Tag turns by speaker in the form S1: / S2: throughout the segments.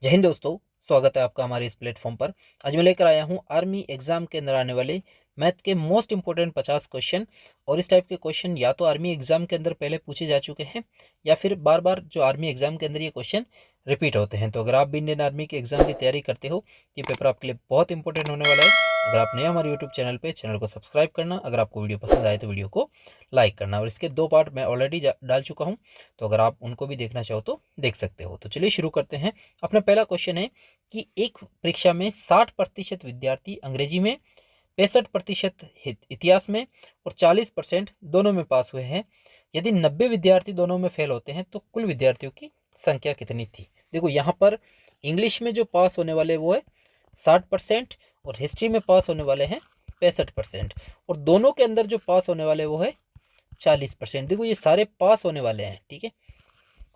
S1: जय हिंद दोस्तों, स्वागत है आपका हमारे इस प्लेटफॉर्म पर। आज मैं लेकर आया हूं आर्मी एग्जाम के अंदर आने वाले मैथ के मोस्ट इंपॉर्टेंट 50 क्वेश्चन। और इस टाइप के क्वेश्चन या तो आर्मी एग्जाम के अंदर पहले पूछे जा चुके हैं या फिर बार बार जो आर्मी एग्जाम के अंदर ये क्वेश्चन रिपीट होते हैं। तो अगर आप भी इंडियन आर्मी के एग्जाम की तैयारी करते हो, ये पेपर आपके लिए बहुत इंपॉर्टेंट होने वाला है। अगर आप नए हमारे यूट्यूब चैनल पे, चैनल को सब्सक्राइब करना, अगर आपको वीडियो पसंद आए तो वीडियो को लाइक करना। और इसके 2 पार्ट मैं ऑलरेडी डाल चुका हूँ, तो अगर आप उनको भी देखना चाहो तो देख सकते हो। तो चलिए शुरू करते हैं। अपना पहला क्वेश्चन है कि एक परीक्षा में 60% विद्यार्थी अंग्रेजी में, 65% इतिहास में और 40% दोनों में पास हुए हैं। यदि 90 विद्यार्थी दोनों में फेल होते हैं तो कुल विद्यार्थियों की संख्या कितनी थी। देखो यहाँ पर इंग्लिश में जो पास होने वाले वो है 60% और हिस्ट्री में पास होने वाले हैं 65%, और दोनों के अंदर जो पास होने वाले वो है 40%। देखो ये सारे पास होने वाले हैं, ठीक है।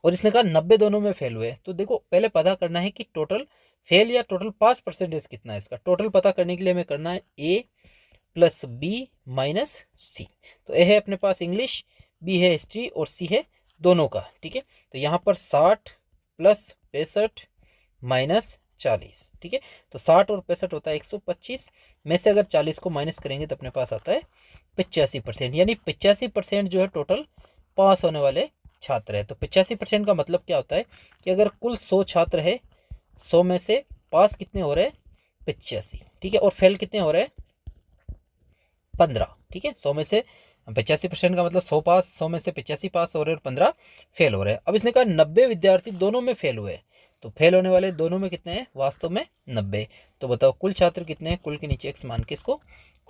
S1: और इसने कहा 90 दोनों में फेल हुए। तो देखो पहले पता करना है कि टोटल फेल या टोटल पास परसेंटेज कितना है। इसका टोटल पता करने के लिए हमें करना है ए प्लस बी माइनस सी। तो ए है अपने पास इंग्लिश, बी है हिस्ट्री और सी है दोनों का, ठीक है। तो यहाँ पर 60 प्लस 65 माइनस 40, ठीक है। तो 60 और 65 होता है 125 में से अगर 40 को माइनस करेंगे तो अपने पास आता है 85%। यानी 85% जो है टोटल पास होने वाले छात्र है। तो 85% का मतलब क्या होता है कि अगर कुल 100 छात्र है, 100 में से पास कितने हो रहे हैं 85, ठीक है। और फेल कितने हो रहे हैं 15, ठीक है। 100 में से 85% का मतलब 100 पास, 100 में से 85 पास हो रहे हैं और 15 फेल हो रहे हैं। अब इसने कहा 90 विद्यार्थी दोनों में फेल हुए, तो फेल होने वाले दोनों में कितने हैं वास्तव में 90। तो बताओ कुल छात्र कितने हैं। कुल के नीचे x मान के इसको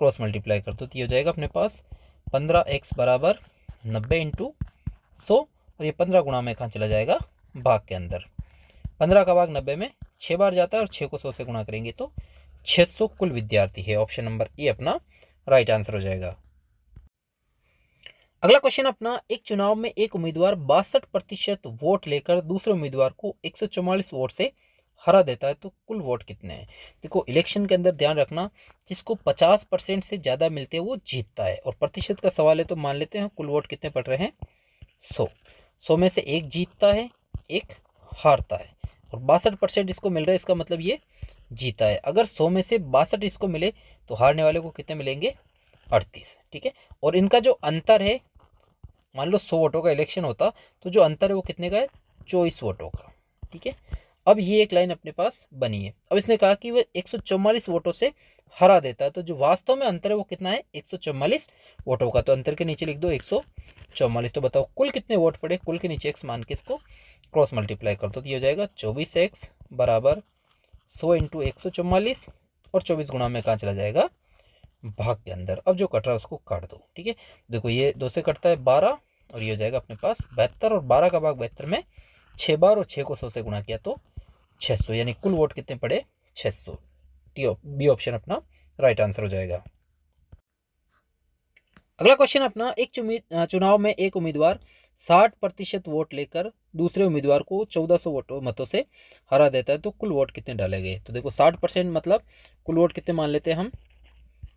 S1: क्रॉस मल्टीप्लाई कर दो तो ये हो जाएगा अपने पास 15x बराबर 90 इंटू 100, और ये 15 गुणा में कहाँ चला जाएगा भाग के अंदर। 15 का भाग 90 में 6 बार जाता है और 6 को 100 से गुणा करेंगे तो 600 कुल विद्यार्थी है। ऑप्शन नंबर ए अपना राइट आंसर हो जाएगा। अगला क्वेश्चन अपना, एक चुनाव में एक उम्मीदवार 62% वोट लेकर दूसरे उम्मीदवार को 144 वोट से हरा देता है तो कुल वोट कितने हैं। देखो इलेक्शन के अंदर ध्यान रखना, जिसको 50% से ज़्यादा मिलते हैं वो जीतता है। और प्रतिशत का सवाल है तो मान लेते हैं कुल वोट कितने पड़ रहे हैं 100 में से एक जीतता है, एक हारता है, और 62% इसको मिल रहा है, इसका मतलब ये जीता है। अगर 100 में से 62 इसको मिले तो हारने वाले को कितने मिलेंगे 38, ठीक है। और इनका जो अंतर है, मान लो 100 वोटों का इलेक्शन होता तो जो अंतर है वो कितने का है 24 वोटों का, ठीक है। अब ये एक लाइन अपने पास बनी है। अब इसने कहा कि वह 144 वोटों से हरा देता है, तो जो वास्तव में अंतर है वो कितना है 144 वोटों का। तो अंतर के नीचे लिख दो 144। तो बताओ कुल कितने वोट पड़े। कुल के नीचे x मान के इसको क्रॉस मल्टीप्लाई कर दो तो ये हो जाएगा 24x बराबर 100 इंटू 144, और 24 गुणा में कहाँ चला जाएगा भाग के अंदर। अब जो कट रहा है उसको काट दो, ठीक है। देखो ये 2 से कटता है 12, और ये हो जाएगा अपने पास 72, और 12 का भाग 72 में 6 बार, और 6 को 100 से गुणा किया तो 600। यानी कुल वोट कितने पड़े 600। बी ऑप्शन अपना राइट आंसर हो जाएगा। अगला क्वेश्चन अपना, एक चुनाव में एक उम्मीदवार 60% वोट लेकर दूसरे उम्मीदवार को 1400 वोटों मतों से हरा देता है तो कुल वोट कितने डाले गए। तो देखो 60% मतलब कुल वोट कितने मान लेते हैं हम,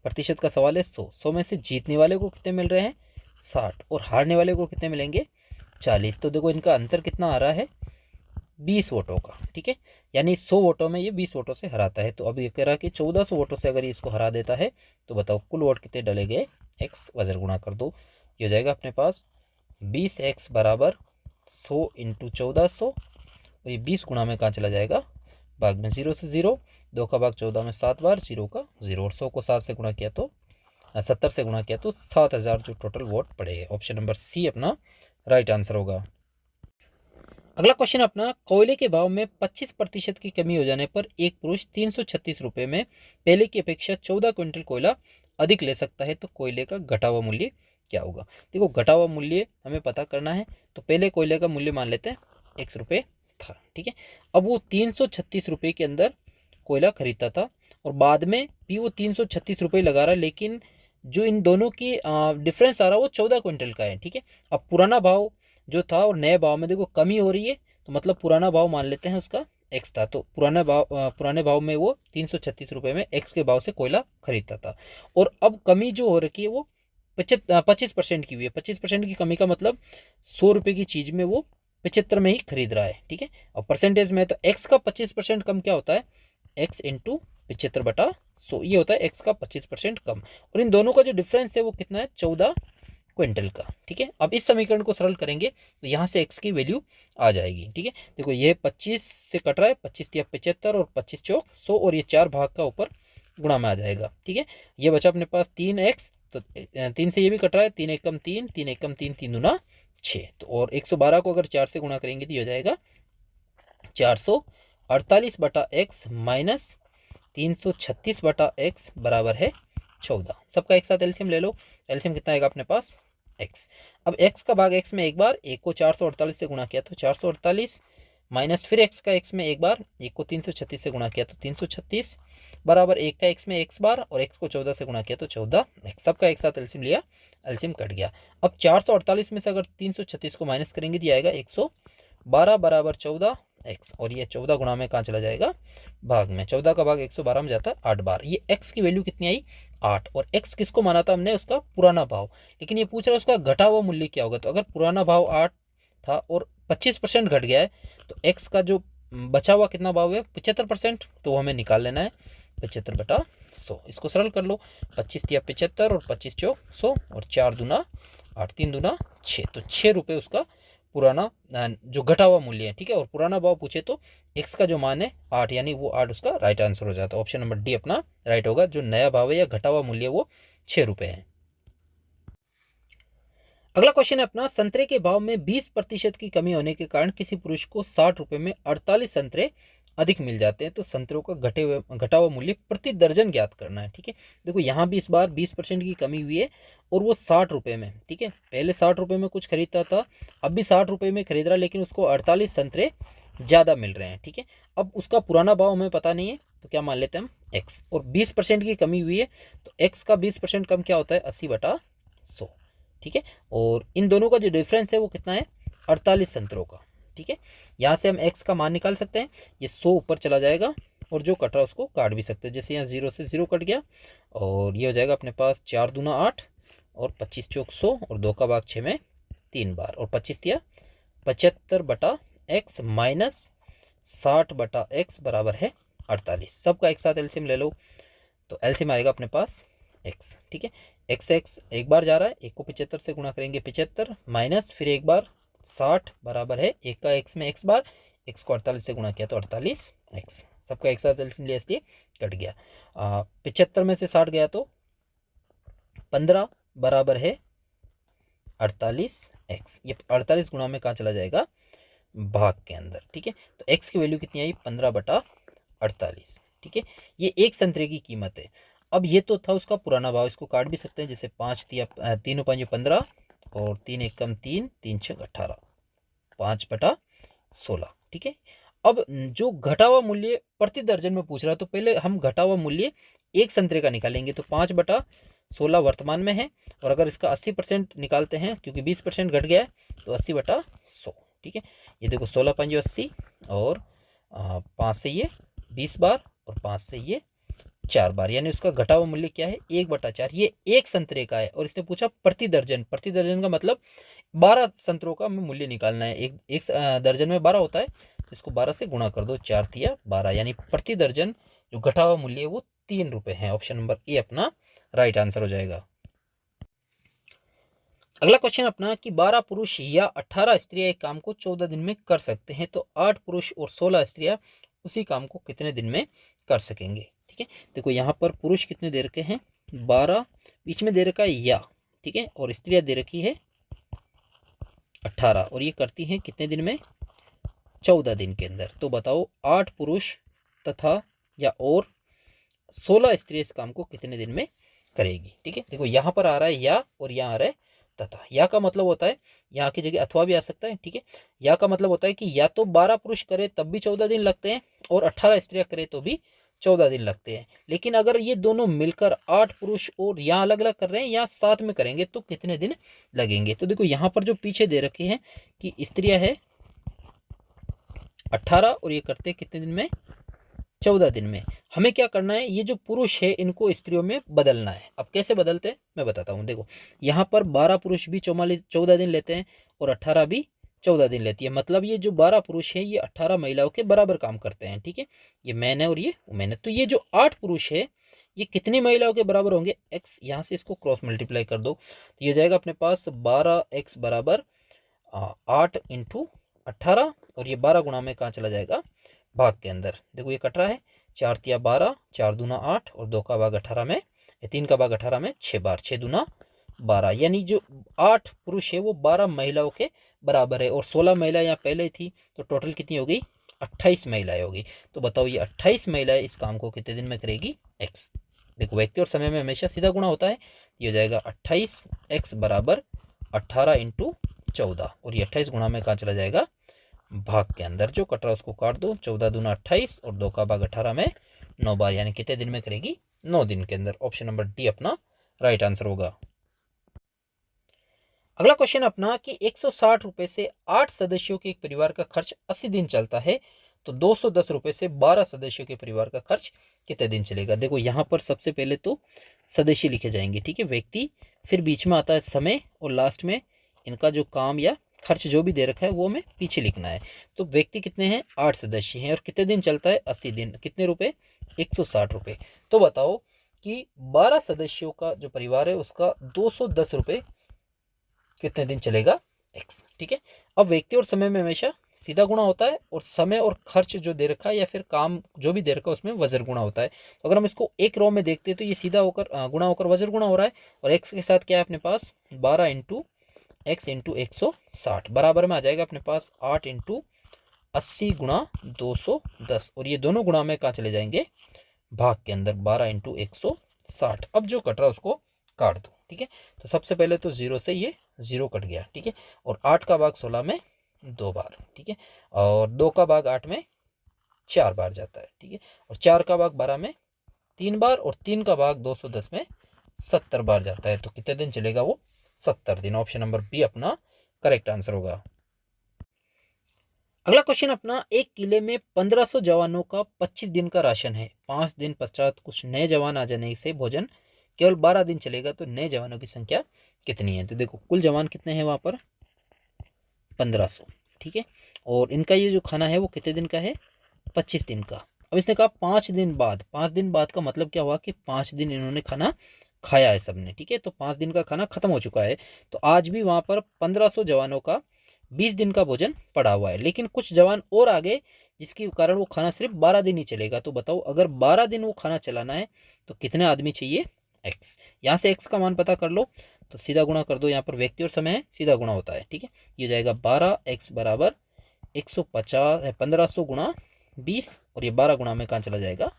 S1: प्रतिशत का सवाल है 100 में से जीतने वाले को कितने मिल रहे हैं 60, और हारने वाले को कितने मिलेंगे 40। तो देखो इनका अंतर कितना आ रहा है 20 वोटों का, ठीक है। यानी 100 वोटों में ये 20 वोटों से हराता है। तो अब ये कह रहा है कि 1400 वोटों से अगर ये इसको हरा देता है तो बताओ कुल वोट कितने डाले गए x वजर गुणा कर दो, ये हो जाएगा अपने पास 20x बराबर 100 इंटू 1400, और ये 20 गुणा में कहाँ चला जाएगा भाग में 0 से 0, 2 का भाग 14 में 7 बार, 0 का 0, और 100 को 7 से गुणा किया तो 70 से गुणा किया तो 7000 जो टोटल वोट पड़े। ऑप्शन नंबर सी अपना राइट आंसर होगा। अगला क्वेश्चन अपना, कोयले के भाव में 25% की कमी हो जाने पर एक पुरुष 336 रुपये में पहले की अपेक्षा 14 क्विंटल कोयला अधिक ले सकता है तो कोयले का घटा हुआ मूल्य क्या होगा। देखो घटा हुआ मूल्य हमें पता करना है, तो पहले कोयले का मूल्य मान लेते हैं ₹1 था, ठीक है। अब वो 336 रुपये के अंदर कोयला खरीदता था, और बाद में भी वो 336 रुपये लगा रहा है, लेकिन जो इन दोनों की डिफरेंस आ रहा है वो 14 क्विंटल का है, ठीक है। अब पुराना भाव जो था और नए भाव में देखो कमी हो रही है, तो मतलब पुराना भाव मान लेते हैं उसका एक्स था, तो पुराने भाव में वो 336 रुपये में एक्स के भाव से कोयला खरीदता था। और अब कमी जो हो रखी है वो 25% की हुई है। 25% की कमी का मतलब 100 रुपये की चीज़ में वो 75 में ही खरीद रहा है, ठीक है। और परसेंटेज में तो x का 25% कम क्या होता है, x इंटू 75/100, ये होता है x का 25% कम। और इन दोनों का जो डिफरेंस है वो कितना है, 14 क्विंटल का, ठीक है। अब इस समीकरण को सरल करेंगे तो यहाँ से x की वैल्यू आ जाएगी, ठीक है। देखो ये 25 से कट रहा है, 25 या 75 और 25 चौक 100, और ये 4 भाग का ऊपर गुणा में आ जाएगा, ठीक है। ये बचा अपने पास 3x, तो 3 से ये भी कट रहा है, 3 एकम 3, 3 एकम 3, 3 दूना 6, तो और 112 को अगर 4 से गुणा करेंगे तो ये हो जाएगा 448/x माइनस 336/x बराबर है 14। सबका एक साथ एलसीएम ले लो। एलसीएम कितना आएगा अपने पास, x। अब x का भाग x में एक बार, एक को 448 से गुणा किया तो 448, माइनस फिर x का x में एक बार, एक को 336 से गुणा किया तो 336, बराबर एक का x में x बार और x को 14 से गुणा किया तो 14x। सबका एक साथ एलसीएम लिया, एलसीएम कट गया। अब 448 में से अगर 336 को माइनस करेंगे तो आएगा 112 बराबर 14x, और ये 14 गुणा में कहाँ चला जाएगा, भाग में। 14 का भाग 112 में जाता है 8 बार। ये x की वैल्यू कितनी आई, 8। और x किसको माना था हमने, उसका पुराना भाव, लेकिन ये पूछ रहा है उसका घटा हुआ मूल्य क्या होगा। तो अगर पुराना भाव 8 था और 25% घट गया है तो x का जो बचा हुआ कितना भाव है, 75%, तो हमें निकाल लेना है 75/100। इसको सरल कर लो, 25 या 75 और 25 चौक 100 और 4 दूना 8, 3 दूना 6, तो 6 रुपये उसका पुराना जो घटा हुआ मूल्य है, ठीक है। और पुराना भाव पूछे तो x का जो मान है 8, यानी वो 8 उसका राइट आंसर हो जाता है। ऑप्शन नंबर डी अपना राइट होगा। जो नया भाव है या घटा हुआ मूल्य वो 6 रुपये है। अगला क्वेश्चन है अपना, संतरे के भाव में 20% की कमी होने के कारण किसी पुरुष को 60 रुपये में 48 संतरे अधिक मिल जाते हैं, तो संतरों का घटा हुआ मूल्य प्रति दर्जन ज्ञात करना है, ठीक है। देखो यहाँ भी इस बार 20% की कमी हुई है और वो 60 रुपये में, ठीक है। पहले 60 रुपये में कुछ खरीदता था, अब भी 60 रुपये में खरीद रहा है, लेकिन उसको 48 संतरे ज़्यादा मिल रहे हैं, ठीक है। अब उसका पुराना भाव हमें पता नहीं है, तो क्या मान लेते हैं हम x, और 20% की कमी हुई है तो x का 20% कम क्या होता है, 80/100, ठीक है। और इन दोनों का जो डिफरेंस है वो कितना है, 48 संतरों का, ठीक है। यहाँ से हम x का मान निकाल सकते हैं, ये 100 ऊपर चला जाएगा और जो कट रहा है उसको काट भी सकते हैं। जैसे यहाँ 0 से 0 कट गया और ये हो जाएगा अपने पास 4 दूना 8 और 25 चौक 100 और 2 का भाग 6 में 3 बार, और 25 दिया 75/x माइनस 60/x बराबर है 48। सबका एक साथ एलसीएम ले लो, तो एलसीएम आएगा अपने पास x, ठीक है। x एक बार जा रहा है, एक को 75 से गुणा करेंगे 75, माइनस फिर एक बार 60 बराबर है एक का x में x बार, x को 48 से गुणा किया तो 48x। सबका एक साथ एलसीएम लिया इसलिए कट गया। 75 में से 60 गया तो 15 बराबर है 48x। ये 48 गुणा में कहाँ चला जाएगा, भाग के अंदर, ठीक है। तो x की वैल्यू कितनी आई, 15/48, ठीक है। ये एक संतरे की कीमत है। अब ये तो था उसका पुराना भाव, इसको काट भी सकते हैं, जैसे 5 दिया 3 5 15 और 3 1 कम 3, 3 6 18, 5/16, ठीक है। अब जो घटा हुआ मूल्य प्रति दर्जन में पूछ रहा है, तो पहले हम घटा हुआ मूल्य एक संतरे का निकालेंगे, तो 5/16 वर्तमान में है, और अगर इसका 80% निकालते हैं क्योंकि 20% घट गया है तो 80/100, ठीक है। ये देखो 16 5 80 और 5 से ये 20 बार और 5 से ये 4 बार, यानी उसका घटा हुआ मूल्य क्या है, 1/4। ये एक संतरे का है और इसने पूछा प्रति दर्जन। प्रति दर्जन का मतलब 12 संतरों का हमें मूल्य निकालना है। एक दर्जन में 12 होता है, इसको 12 से गुणा कर दो, 4 तिया 12, यानी प्रति दर्जन जो घटा हुआ मूल्य है वो 3 रुपये है। ऑप्शन नंबर ए अपना राइट आंसर हो जाएगा। अगला क्वेश्चन अपना कि 12 पुरुष या 18 स्त्रियां एक काम को 14 दिन में कर सकते हैं, तो 8 पुरुष और 16 स्त्रियां उसी काम को कितने दिन में कर सकेंगे, ठीक है। देखो यहाँ पर पुरुष कितने दे रखे हैं, 12, बीच में दे रखा है या, ठीक है, और स्त्रियां दे रखी है 18, और ये करती हैं कितने दिन में, 14 दिन के अंदर। तो बताओ 8 पुरुष तथा या और 16 स्त्रियां इस काम को कितने दिन में करेगी, ठीक है। देखो यहाँ पर आ रहा है या और यहाँ आ रहा है तथा। या का मतलब होता है, यहाँ की जगह अथवा भी आ सकता है, ठीक है। या का मतलब होता है कि या तो 12 पुरुष करे तब भी 14 दिन लगते हैं और 18 स्त्रियां करे तो भी 14 दिन लगते हैं। लेकिन अगर ये दोनों मिलकर 8 पुरुष और यहाँ अलग अलग कर रहे हैं या साथ में करेंगे तो कितने दिन लगेंगे। तो देखो यहाँ पर जो पीछे दे रखे हैं कि स्त्रियां है 18 और ये करते हैं कितने दिन में, 14 दिन में। हमें क्या करना है, ये जो पुरुष है इनको स्त्रियों में बदलना है। अब कैसे बदलते हैं मैं बताता हूँ। देखो यहाँ पर 12 पुरुष भी 14 दिन लेते हैं और 18 भी 14 दिन लेती है। मतलब ये जो 12 पुरुष है ये 18 महिलाओं के बराबर काम करते हैं। ठीक है, ये मैन है और ये वुमेन है। तो ये जो 8 पुरुष है ये कितनी महिलाओं के बराबर होंगे? एक्स, यहाँ से इसको क्रॉस मल्टीप्लाई कर दो तो ये जाएगा अपने पास 12x बराबर 8 इंटू 18, और ये 12 गुणा में कहाँ चला जाएगा? भाग के अंदर। देखो ये कट रहा है, 4 तिया 12, 4 दूना 8 और 2 का भाग 18 में, 3 का भाग 18 में 6 बार, 6 दूना 12। यानी जो 8 पुरुष है वो 12 महिलाओं के बराबर है, और 16 महिलाएं यहाँ पहले थी, तो टोटल कितनी हो गई? 28 महिलाएं होगी। तो बताओ ये 28 महिलाएं इस काम को कितने दिन में करेगी? एक्स। देखो व्यक्ति और समय में हमेशा सीधा गुणा होता है। ये हो जाएगा 28x बराबर 18 इंटू 14, और ये 28 गुणा में कहाँ चला जाएगा? भाग के अंदर। जो कट रहा है उसको काट दो, 14 दूना 28 और 2 का भाग 18 में 9 बार, यानी कितने दिन में करेगी? 9 दिन के अंदर। ऑप्शन नंबर डी अपना राइट आंसर होगा। अगला क्वेश्चन अपना कि 160 रुपए से 8 सदस्यों के एक परिवार का खर्च 80 दिन चलता है, तो 210 रुपए से 12 सदस्यों के परिवार का खर्च कितने दिन चलेगा? देखो यहाँ पर सबसे पहले तो सदस्य लिखे जाएंगे। ठीक है, व्यक्ति, फिर बीच में आता है समय, और लास्ट में इनका जो काम या खर्च जो भी दे रखा है वो हमें पीछे लिखना है। तो व्यक्ति कितने हैं? 8 सदस्य हैं, और कितने दिन चलता है? 80 दिन। कितने रुपए? 160 रुपए। तो बताओ कि 12 सदस्यों का जो परिवार है उसका 210 रुपए कितने दिन चलेगा? एक्स। ठीक है, अब व्यक्ति और समय में हमेशा सीधा गुणा होता है, और समय और खर्च जो दे रखा है या फिर काम जो भी दे रखा है उसमें वजर गुणा होता है। तो अगर हम इसको एक रो में देखते हैं तो ये सीधा होकर गुणा होकर वजर गुणा हो रहा है, और एक्स के साथ क्या है अपने पास? 12 इंटू एक्स इंटू 160 बराबर में आ जाएगा अपने पास 8 इंटू 80 गुणा 210, और ये दोनों गुणा में कहाँ चले जाएंगे? भाग के अंदर, 12 इंटू 160। अब जो कट रहा है उसको काट दो। ठीक है, तो सबसे पहले तो 0 से ये 0 कट गया। ठीक है, और 8 का भाग 16 में 2 बार। ठीक है, और 2 का भाग 8 में 4 बार जाता है। ठीक है, और 4 का भाग 12 में 3 बार, और 3 का भाग 210 में 70 बार जाता है। तो कितने दिन चलेगा वो? 70 दिन। ऑप्शन नंबर बी अपना करेक्ट आंसर होगा। अगला क्वेश्चन अपना, एक किले में 1500 जवानों का 25 दिन का राशन है। 5 दिन पश्चात कुछ नए जवान आ जाने से भोजन केवल 12 दिन चलेगा, तो नए जवानों की संख्या कितनी है? तो देखो कुल जवान कितने हैं वहां पर? 1500। ठीक है, और इनका ये जो खाना है वो कितने दिन का है? 25 दिन का। अब इसने कहा 5 दिन बाद। 5 दिन बाद का मतलब क्या हुआ कि 5 दिन इन्होंने खाना खाया है सबने। ठीक है, तो 5 दिन का खाना खत्म हो चुका है। तो आज भी वहां पर 1500 जवानों का 20 दिन का भोजन पड़ा हुआ है, लेकिन कुछ जवान और आ गए जिसके कारण वो खाना सिर्फ 12 दिन ही चलेगा। तो बताओ अगर 12 दिन वो खाना चलाना है तो कितने आदमी चाहिए? एक्स। यहाँ से एक्स का मान पता कर लो, तो सीधा गुणा कर दो। यहाँ पर व्यक्ति और समय है, सीधा गुणा होता है। ठीक है, ये जाएगा 12x बराबर 150 1500 गुणा 20, और ये 12 गुणा में कहाँ चला जाएगा?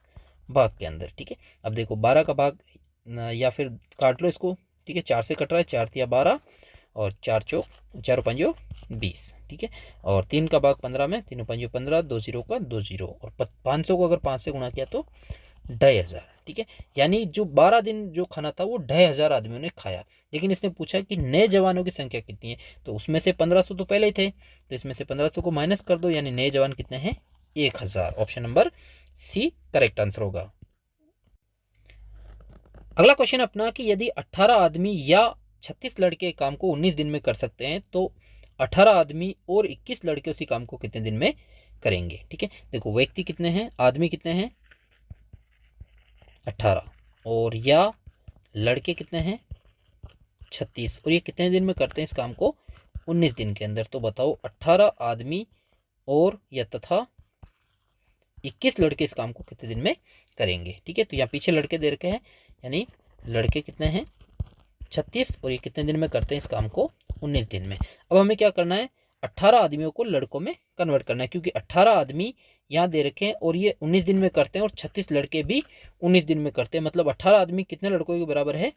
S1: भाग के अंदर। ठीक है, अब देखो 12 का भाग या फिर काट लो इसको। ठीक है, 4 से कट रहा है, 4 तिया 12 और 4 चौक 4 पंजो 20। ठीक है, और 3 का भाग 15 में, 3 पंजो 15, 2 जीरो का 2 जीरो, और 500 को अगर 5 से गुणा किया तो 2500। ठीक है, यानी जो 12 दिन जो खाना था वो 2500 आदमियों ने खाया। लेकिन इसने पूछा कि नए जवानों की संख्या कितनी है, तो उसमें से 1500 तो पहले ही थे, तो इसमें से 1500 को माइनस कर दो, यानी नए जवान कितने हैं? 1000। Option number C correct answer होगा। अगला क्वेश्चन अपना कि यदि 18 आदमी या 36 लड़के काम को 19 दिन में कर सकते हैं, तो 18 आदमी और 21 लड़के उसी काम को कितने दिन में करेंगे? ठीक है, देखो व्यक्ति कितने हैं, आदमी कितने हैं? 18, और या लड़के कितने हैं? 36, और ये कितने दिन में करते हैं इस काम को? 19 दिन के अंदर। तो बताओ 18 आदमी और या तथा 21 लड़के इस काम को कितने दिन में करेंगे? ठीक है, तो यहाँ पीछे लड़के दे रखे हैं, यानी लड़के कितने हैं? 36, और ये कितने दिन में करते हैं इस काम को? 19 दिन में। अब हमें क्या करना है? 18 आदमियों को लड़कों में कन्वर्ट करना है, क्योंकि 18 आदमी यहाँ दे रखे हैं और ये 19 दिन में करते हैं, और 36 लड़के भी 19 दिन में करते हैं। मतलब 18 आदमी कितने लड़कों के बराबर है?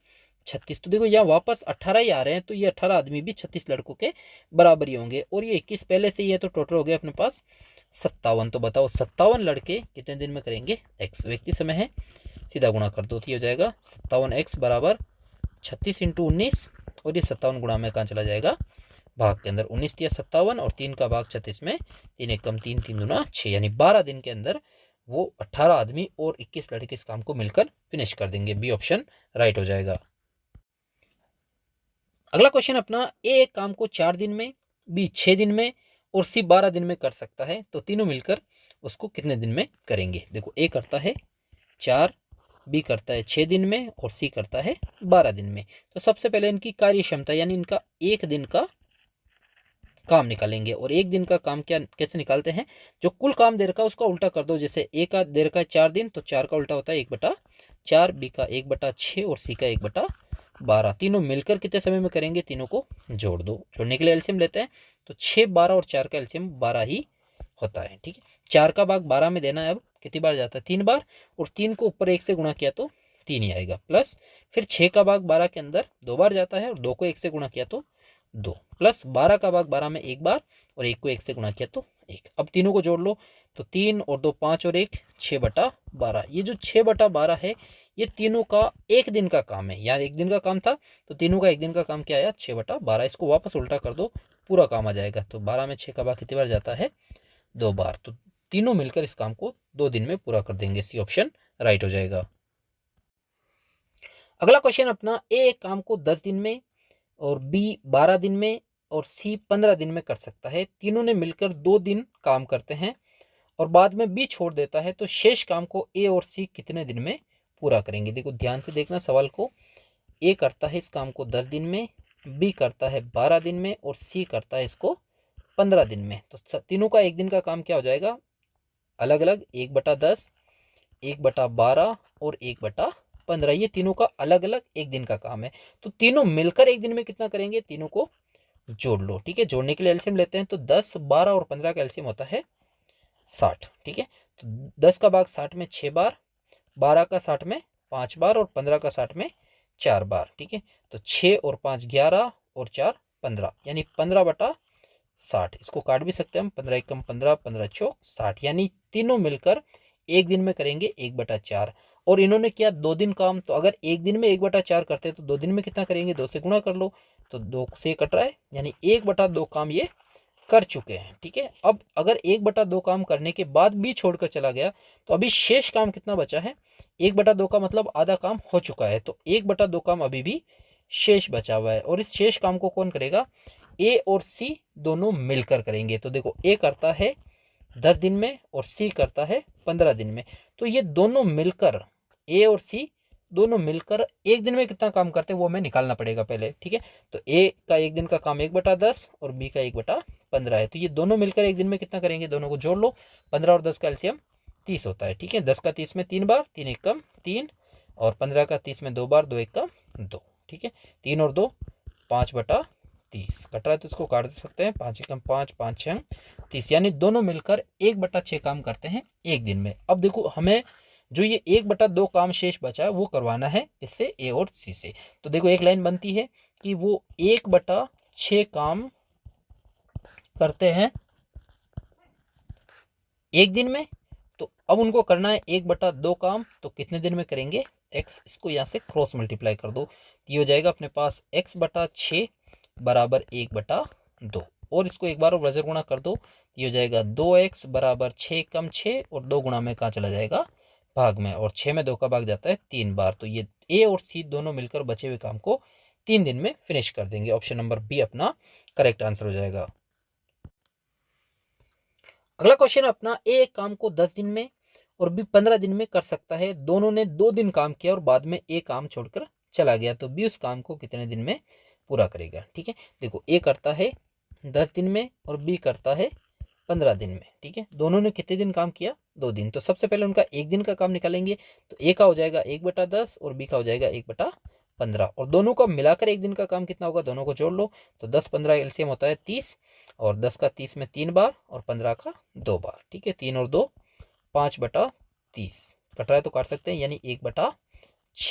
S1: 36। तो देखो यहाँ वापस 18 ही आ रहे हैं, तो ये 18 आदमी भी 36 लड़कों के बराबर ही होंगे, और ये 21 पहले से ही है, तो टोटल हो गया अपने पास 57। तो बताओ 57 लड़के कितने दिन में करेंगे? एक्स। व्यक्ति समय है, सीधा गुणा कर दो, तो ये हो जाएगा 57x बराबर 36 इंटू 19, और ये 57 गुणा में कहाँ चला जाएगा? भाग के अंदर। 19 तिया 57 और 3 का भाग 36 में, 3 एक कम 3, 3 दूना 6, यानी 12 दिन के अंदर वो 18 आदमी और 21 लड़के इस काम को मिलकर फिनिश कर देंगे। बी ऑप्शन राइट हो जाएगा। अगला क्वेश्चन अपना, ए एक काम को 4 दिन में, बी 6 दिन में और सी 12 दिन में कर सकता है, तो तीनों मिलकर उसको कितने दिन में करेंगे। देखो ए करता है 4, बी करता है 6 दिन में और सी करता है 12 दिन में। तो सबसे पहले इनकी कार्य क्षमता यानी इनका एक दिन का काम निकालेंगे। और एक दिन का काम क्या कैसे निकालते हैं, जो कुल काम दे रखा है उसका उल्टा कर दो। जैसे ए का दे रखा है 4 दिन, तो 4 का उल्टा होता है 1/4, बी का 1/6 और सी का 1/12। तीनों मिलकर कितने समय में करेंगे, तीनों को जोड़ दो। जोड़ने के लिए एलसीएम लेते हैं, तो 6, 12 और 4 का एलसीएम 12 ही होता है। ठीक है, 4 का भाग 12 में देना है, अब कितनी बार जाता है, 3 बार, और 3 को ऊपर 1 से गुणा किया तो 3 ही आएगा। प्लस फिर 6 का भाग 12 के अंदर 2 बार जाता है और 2 को 1 से गुणा किया तो 2, प्लस 12 का भाग 12 में 1 बार और 1 को 1 से गुणा किया तो 1। अब तीनों को जोड़ लो, तो 3 और 2 5 और 1 6/12। ये जो 6/12 है ये तीनों का एक दिन का काम है। यहाँ एक दिन का काम था, तो तीनों का एक दिन का काम क्या आया, 6/12। इसको वापस उल्टा कर दो, पूरा काम आ जाएगा। तो 12 में 6 का भाग कितनी बार जाता है, 2 बार। तो तीनों मिलकर इस काम को 2 दिन में पूरा कर देंगे। सी ऑप्शन राइट हो जाएगा। अगला क्वेश्चन अपना, ए एक काम को 10 दिन में और बी 12 दिन में और सी 15 दिन में कर सकता है। तीनों ने मिलकर 2 दिन काम करते हैं और बाद में बी छोड़ देता है, तो शेष काम को ए और सी कितने दिन में पूरा करेंगे। देखो ध्यान से देखना सवाल को। ए करता है इस काम को 10 दिन में, बी करता है 12 दिन में और सी करता है इसको 15 दिन में। तो तीनों का एक दिन का काम क्या हो जाएगा, अलग अलग, 1/10, 1/12 और 1/15। ये तीनों का अलग अलग एक दिन का काम है। तो तीनों मिलकर एक दिन में कितना करेंगे, तीनों को जोड़ लो। ठीक है, जोड़ने के लिए एलसीएम लेते हैं, तो 10, 12 और 15 का एलसीएम होता है 60। ठीक है, तो 10 का भाग 60 में 6 बार, 12 का 60 में 5 बार और 15 का 60 में 4 बार। ठीक है, तो 6 और 5 11 और 4 15, यानी 15/60। इसको काट भी सकते हैं हम, 15 एकम 15, 15 चौक 60, यानी तीनों मिलकर एक दिन में करेंगे 1/4। और इन्होंने किया 2 दिन काम, तो अगर एक दिन में 1/4 करते हैं तो 2 दिन में कितना करेंगे, 2 से गुणा कर लो, तो 2 से कट रहा है, यानी 1/2 काम ये कर चुके हैं। ठीक है, अब अगर 1/2 काम करने के बाद भी छोड़कर चला गया, तो अभी शेष काम कितना बचा है, 1/2 का मतलब आधा काम हो चुका है, तो 1/2 काम अभी भी शेष बचा हुआ है। और इस शेष काम को कौन करेगा, ए और सी दोनों मिलकर करेंगे। तो देखो ए करता है 10 दिन में और सी करता है 15 दिन में, तो ये दोनों मिलकर, ए और सी दोनों मिलकर एक दिन में कितना काम करते हैं वो हमें निकालना पड़ेगा पहले। ठीक है, तो ए का एक दिन का काम 1/10 और बी का 1/15 है, तो ये दोनों मिलकर एक दिन में कितना करेंगे, दोनों को जोड़ लो। 15 और 10 का एलसीएम 30 होता है। ठीक है, 10 का 30 में 3 बार, 3 एकम 3, और 15 का 30 में 2 बार, 2 एकम 2। ठीक है, 3 और 2 5/30 कट रहा है, तो इसको काट सकते हैं, 5 एकम 5, 5 6 30, यानी दोनों मिलकर 1/6 काम करते हैं एक दिन में। अब देखो हमें जो ये 1/2 काम शेष बचा है वो करवाना है इससे, ए और सी से। तो देखो एक लाइन बनती है कि वो 1/6 काम करते हैं एक दिन में, तो अब उनको करना है 1/2 काम, तो कितने दिन में करेंगे, x, इसको यहाँ से क्रॉस मल्टीप्लाई कर दो, तो ये हो जाएगा अपने पास x/6 बराबर 1/2, और इसको एक बार और वजर गुणा कर दो, ये हो जाएगा 2x बराबर 6 कम 6, और 2 गुणा में कहाँ चला जाएगा, भाग में, और 6 में 2 का भाग जाता है 3 बार। तो ये ए और सी दोनों मिलकर बचे हुए काम को 3 दिन में फिनिश कर देंगे। ऑप्शन नंबर बी अपना करेक्ट आंसर हो जाएगा। अगला क्वेश्चन अपना, ए एक काम को 10 दिन में और बी 15 दिन में कर सकता है। दोनों ने 2 दिन काम किया और बाद में ए काम छोड़कर चला गया, तो बी उस काम को कितने दिन में पूरा करेगा। ठीक है, देखो ए करता है 10 दिन में और बी करता है 15 दिन में। ठीक है, दोनों ने कितने दिन काम किया, 2 दिन। तो सबसे पहले उनका एक दिन का काम निकालेंगे, तो ए का हो जाएगा 1/10 और बी का हो जाएगा 1/15, और दोनों का मिलाकर एक दिन का काम कितना होगा, दोनों को जोड़ लो, तो 10 15 एलसीएम होता है 30, और 10 का 30 में 3 बार और 15 का 2 बार। ठीक है, 3 और 2 5/30 कट रहा है, तो काट सकते हैं, यानी 1/6।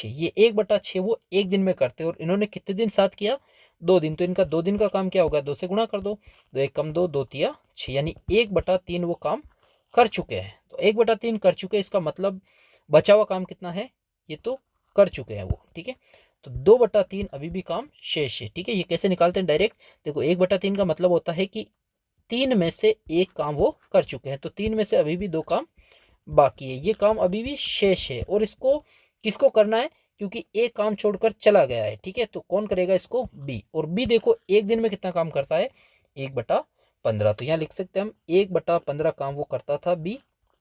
S1: ये 1/6 वो एक दिन में करते हैं, और इन्होंने कितने दिन साथ किया, 2 दिन। तो इनका 2 दिन का काम क्या होगा, 2 से गुणा कर दो, 2 एक कम 2, 2 तिया 6, यानी 1/3 वो काम कर चुके हैं। तो 1/3 कर चुके हैं, इसका मतलब बचा हुआ काम कितना है, ये तो कर चुके हैं वो। ठीक है, तो 2/3 अभी भी काम शेष है। ठीक है, ये कैसे निकालते हैं डायरेक्ट, देखो 1/3 का मतलब होता है कि 3 में से एक काम वो कर चुके हैं, तो 3 में से अभी भी 2 काम बाकी है, ये काम अभी भी शेष है, और इसको किसको करना है, क्योंकि एक काम छोड़कर चला गया है। ठीक है, तो कौन करेगा इसको, बी। और बी देखो एक दिन में कितना काम करता है, 1/15। तो यहाँ लिख सकते हैं हम 1/15 काम वो करता था बी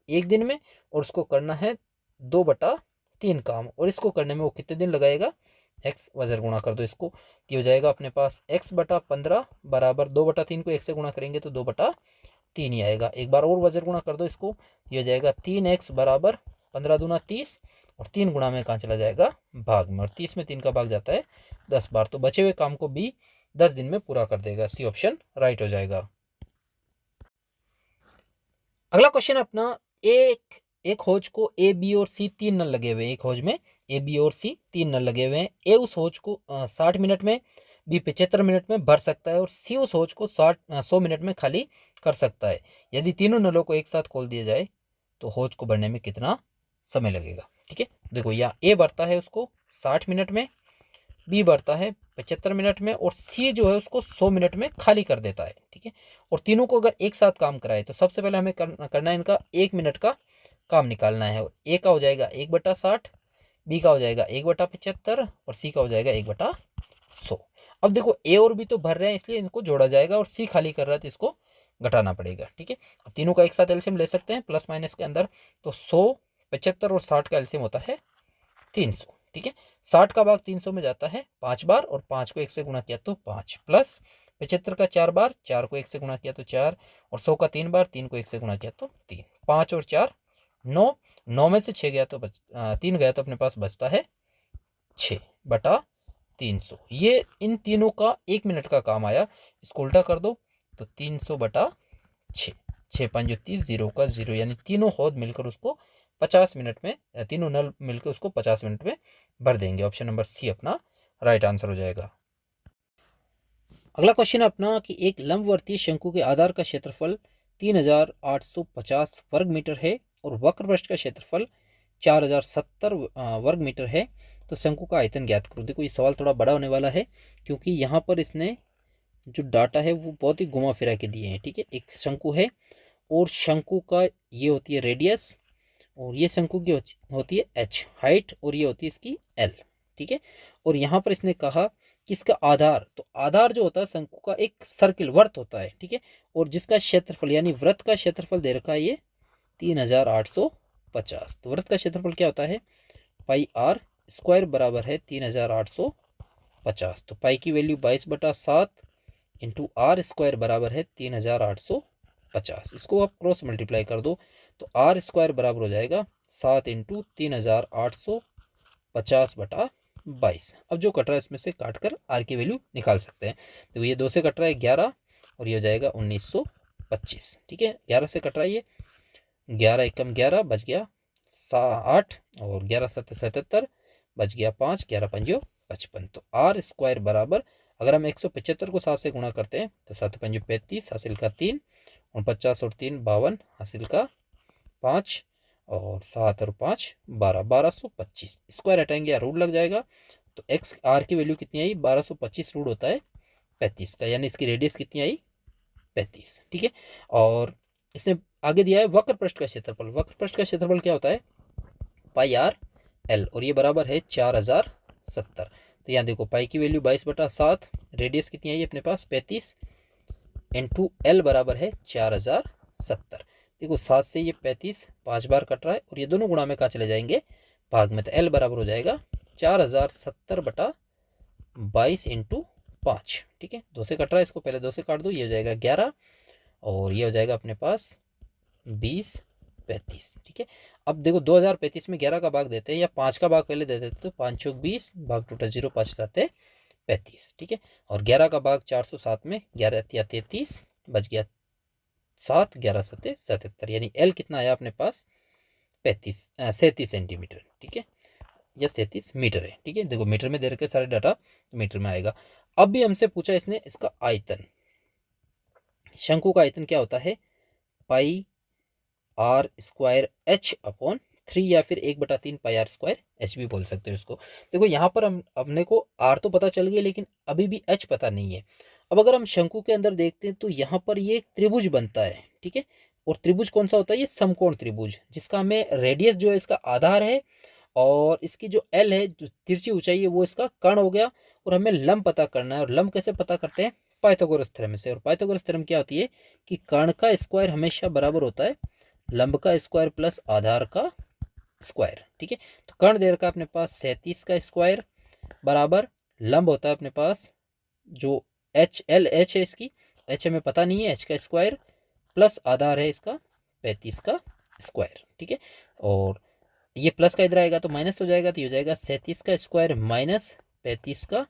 S1: एक दिन में, और उसको करना है 2/3 काम, और इसको करने में वो कितने दिन लगाएगा, एक्स वजर गुणा कर दो इसको, तो हो जाएगा अपने पास x/15 बराबर 2/3 को 1 से गुणा करेंगे तो 2/3 ही आएगा। एक बार और वजर गुणा कर दो इसको, ये हो जाएगा 3x बराबर 15 दूना 30, और 3 गुणा में कहाँ चला जाएगा, भाग में, और 30 में 3 का भाग जाता है 10 बार। तो बचे हुए काम को बी 10 दिन में पूरा कर देगा। सी ऑप्शन राइट हो जाएगा। अगला क्वेश्चन अपना, एक हौज को ए बी और सी 3 नल लगे हुए हैं। एक हौज में ए बी और सी 3 नल लगे हुए हैं। ए उस हौज को 60 मिनट में, बी 75 मिनट में भर सकता है, और सी उस हौज को 100 मिनट में खाली कर सकता है। यदि तीनों नलों को एक साथ खोल दिया जाए तो हौज को भरने में कितना समय लगेगा। ठीक है, देखो यहाँ ए भरता है उसको 60 मिनट में, बी भरता है 75 मिनट में, और सी जो है उसको 100 मिनट में खाली कर देता है। ठीक है, और तीनों को अगर एक साथ काम कराए तो सबसे पहले हमें करना है इनका 1 मिनट का काम निकालना है। और ए का हो जाएगा 1/60, बी का हो जाएगा 1/75, और सी का हो जाएगा 1/100। अब देखो ए और बी तो भर रहे हैं इसलिए इनको जोड़ा जाएगा, और सी खाली कर रहा है तो इसको घटाना पड़ेगा। ठीक है, अब तीनों का एक साथ एलसीएम ले सकते हैं प्लस माइनस के अंदर, तो 100, 75 और 60 का एलसीएम होता है 300। ठीक है, 60 का भाग 300 में जाता है 5 बार, और 5 को 1 से गुणा किया तो 5, प्लस 75 का 4 बार, 4 को 1 से गुणा किया तो 4, और 100 का 3 बार, 3 को 1 से गुणा किया तो 3, 5 और 4 9, 9 में से 6 गया तो 3 गया तो अपने पास बचता है 6/300। ये इन तीनों का 1 मिनट का काम आया। इसको उल्टा कर दो तो 300/6, 6 5 30, 0 का 0, यानी तीनों हौद मिलकर उसको 50 मिनट में, तीनों नल मिलकर उसको 50 मिनट में भर देंगे। ऑप्शन नंबर सी अपना राइट आंसर हो जाएगा। अगला क्वेश्चन अपना कि एक लंबवर्तीय शंकु के आधार का क्षेत्रफल 3850 वर्ग मीटर है, और वक्र पृष्ठ का क्षेत्रफल 4070 वर्ग मीटर है, तो शंकु का आयतन ज्ञात करो। देखो ये सवाल थोड़ा बड़ा होने वाला है, क्योंकि यहाँ पर इसने जो डाटा है वो बहुत ही घुमा फिरा के दिए हैं। ठीक है, एक शंकु है, और शंकु का ये होती है रेडियस, और ये शंकु की होती है एच हाइट, और ये होती है इसकी एल। ठीक है, और यहाँ पर इसने कहा कि इसका आधार, तो आधार जो होता है शंकु का एक सर्किल वर्त होता है। ठीक है, और जिसका क्षेत्रफल यानी वृत्त का क्षेत्रफल दे रखा है ये 3850। तो वृत्त का क्षेत्रफल क्या होता है, पाई आर स्क्वायर बराबर है 3850। तो पाई की वैल्यू 22/7 इंटू आर स्क्वायर बराबर है 3850। इसको आप क्रॉस मल्टीप्लाई कर दो तो आर स्क्वायर बराबर हो जाएगा 7 इंटू 3850/22। अब जो कट रहा है इसमें से काट कर आर की वैल्यू निकाल सकते हैं। तो ये 2 से कट रहा है 11, और ये हो जाएगा 1925। ठीक है, 11 से कट रहा है ये 11 एकम 11 बच गया 8, और 11 7 77 बच गया 5, 11 5 55। तो आर स्क्वायर बराबर, अगर हम 175 को 7 से गुणा करते हैं तो 7 5 35 हासिल का 3, 49 और 3 52 हासिल का 5, और 7 और 5 12, 1225। स्क्वायर हटाएंगे या रूट लग जाएगा, तो एक्स आर की वैल्यू कितनी आई, 1225 रूट होता है 35 का, यानी इसकी रेडियस कितनी आई 35। ठीक है, और इसने आगे दिया है वक्र पृष्ठ का क्षेत्रफल। वक्र पृष्ठ का क्षेत्रफल क्या होता है, पाई आर एल, और ये बराबर है 4070। तो यहाँ देखो पाई की वैल्यू 22/7, रेडियस कितनी आई अपने पास 35, इंटू एल बराबर है 4070। देखो 7 से ये 35 5 बार कट रहा है, और ये दोनों गुणा में कहाँ चले जाएंगे, भाग में, तो एल बराबर हो जाएगा 4070/22 इंटू 5। ठीक है, 2 से कट रहा है, इसको पहले 2 से काट दो, ये हो जाएगा 11, और ये हो जाएगा अपने पास 20 35। ठीक है, अब देखो 2035 में 11 का भाग देते हैं, या 5 का भाग पहले दे देते तो 5 चौक 20, भाग टूटा 0, 5 7 35। ठीक है, और 11 का भाग 407 में 11 या 33 बच गया 7, 11 7 77, यानी एल कितना आया अपने पास 37 सेंटीमीटर। ठीक है, या 37 मीटर है। ठीक है, देखो मीटर में दे रखे सारे डाटा, तो मीटर में आएगा। अब भी हमसे पूछा इसने इसका आयतन, शंकु का आयतन क्या होता है, पाई आर स्क्वायर एच अपॉन 3, या फिर 1/3 पाई आर स्क्वायर एच भी बोल सकते हैं उसको। देखो यहाँ पर हम अपने को आर तो पता चल गया, लेकिन अभी भी एच पता नहीं है। अब अगर हम शंकु के अंदर देखते हैं तो यहाँ पर ये त्रिभुज बनता है। ठीक है, और त्रिभुज कौन सा होता है, ये समकोण त्रिभुज, जिसका हमें रेडियस जो है इसका आधार है, और इसकी जो एल है जो तिरछी ऊंचाई है वो इसका कर्ण हो गया, और हमें लंब पता करना है। और लंब कैसे पता करते हैं, पाइथागोरस थ्योरम से। और पाइथागोरस थ्योरम क्या होती है कि कर्ण का स्क्वायर हमेशा बराबर होता है लंब का स्क्वायर प्लस आधार का स्क्वायर। ठीक है, तो कर्ण दे रखा है अपने पास 37 का स्क्वायर बराबर लंब होता है अपने पास जो एच है इसकी, एच हमें पता नहीं है, एच का स्क्वायर प्लस आधार है इसका 35 का स्क्वायर। ठीक है, और ये प्लस का इधर आएगा तो माइनस हो जाएगा, तो ये हो जाएगा 37 का स्क्वायर माइनस 35 का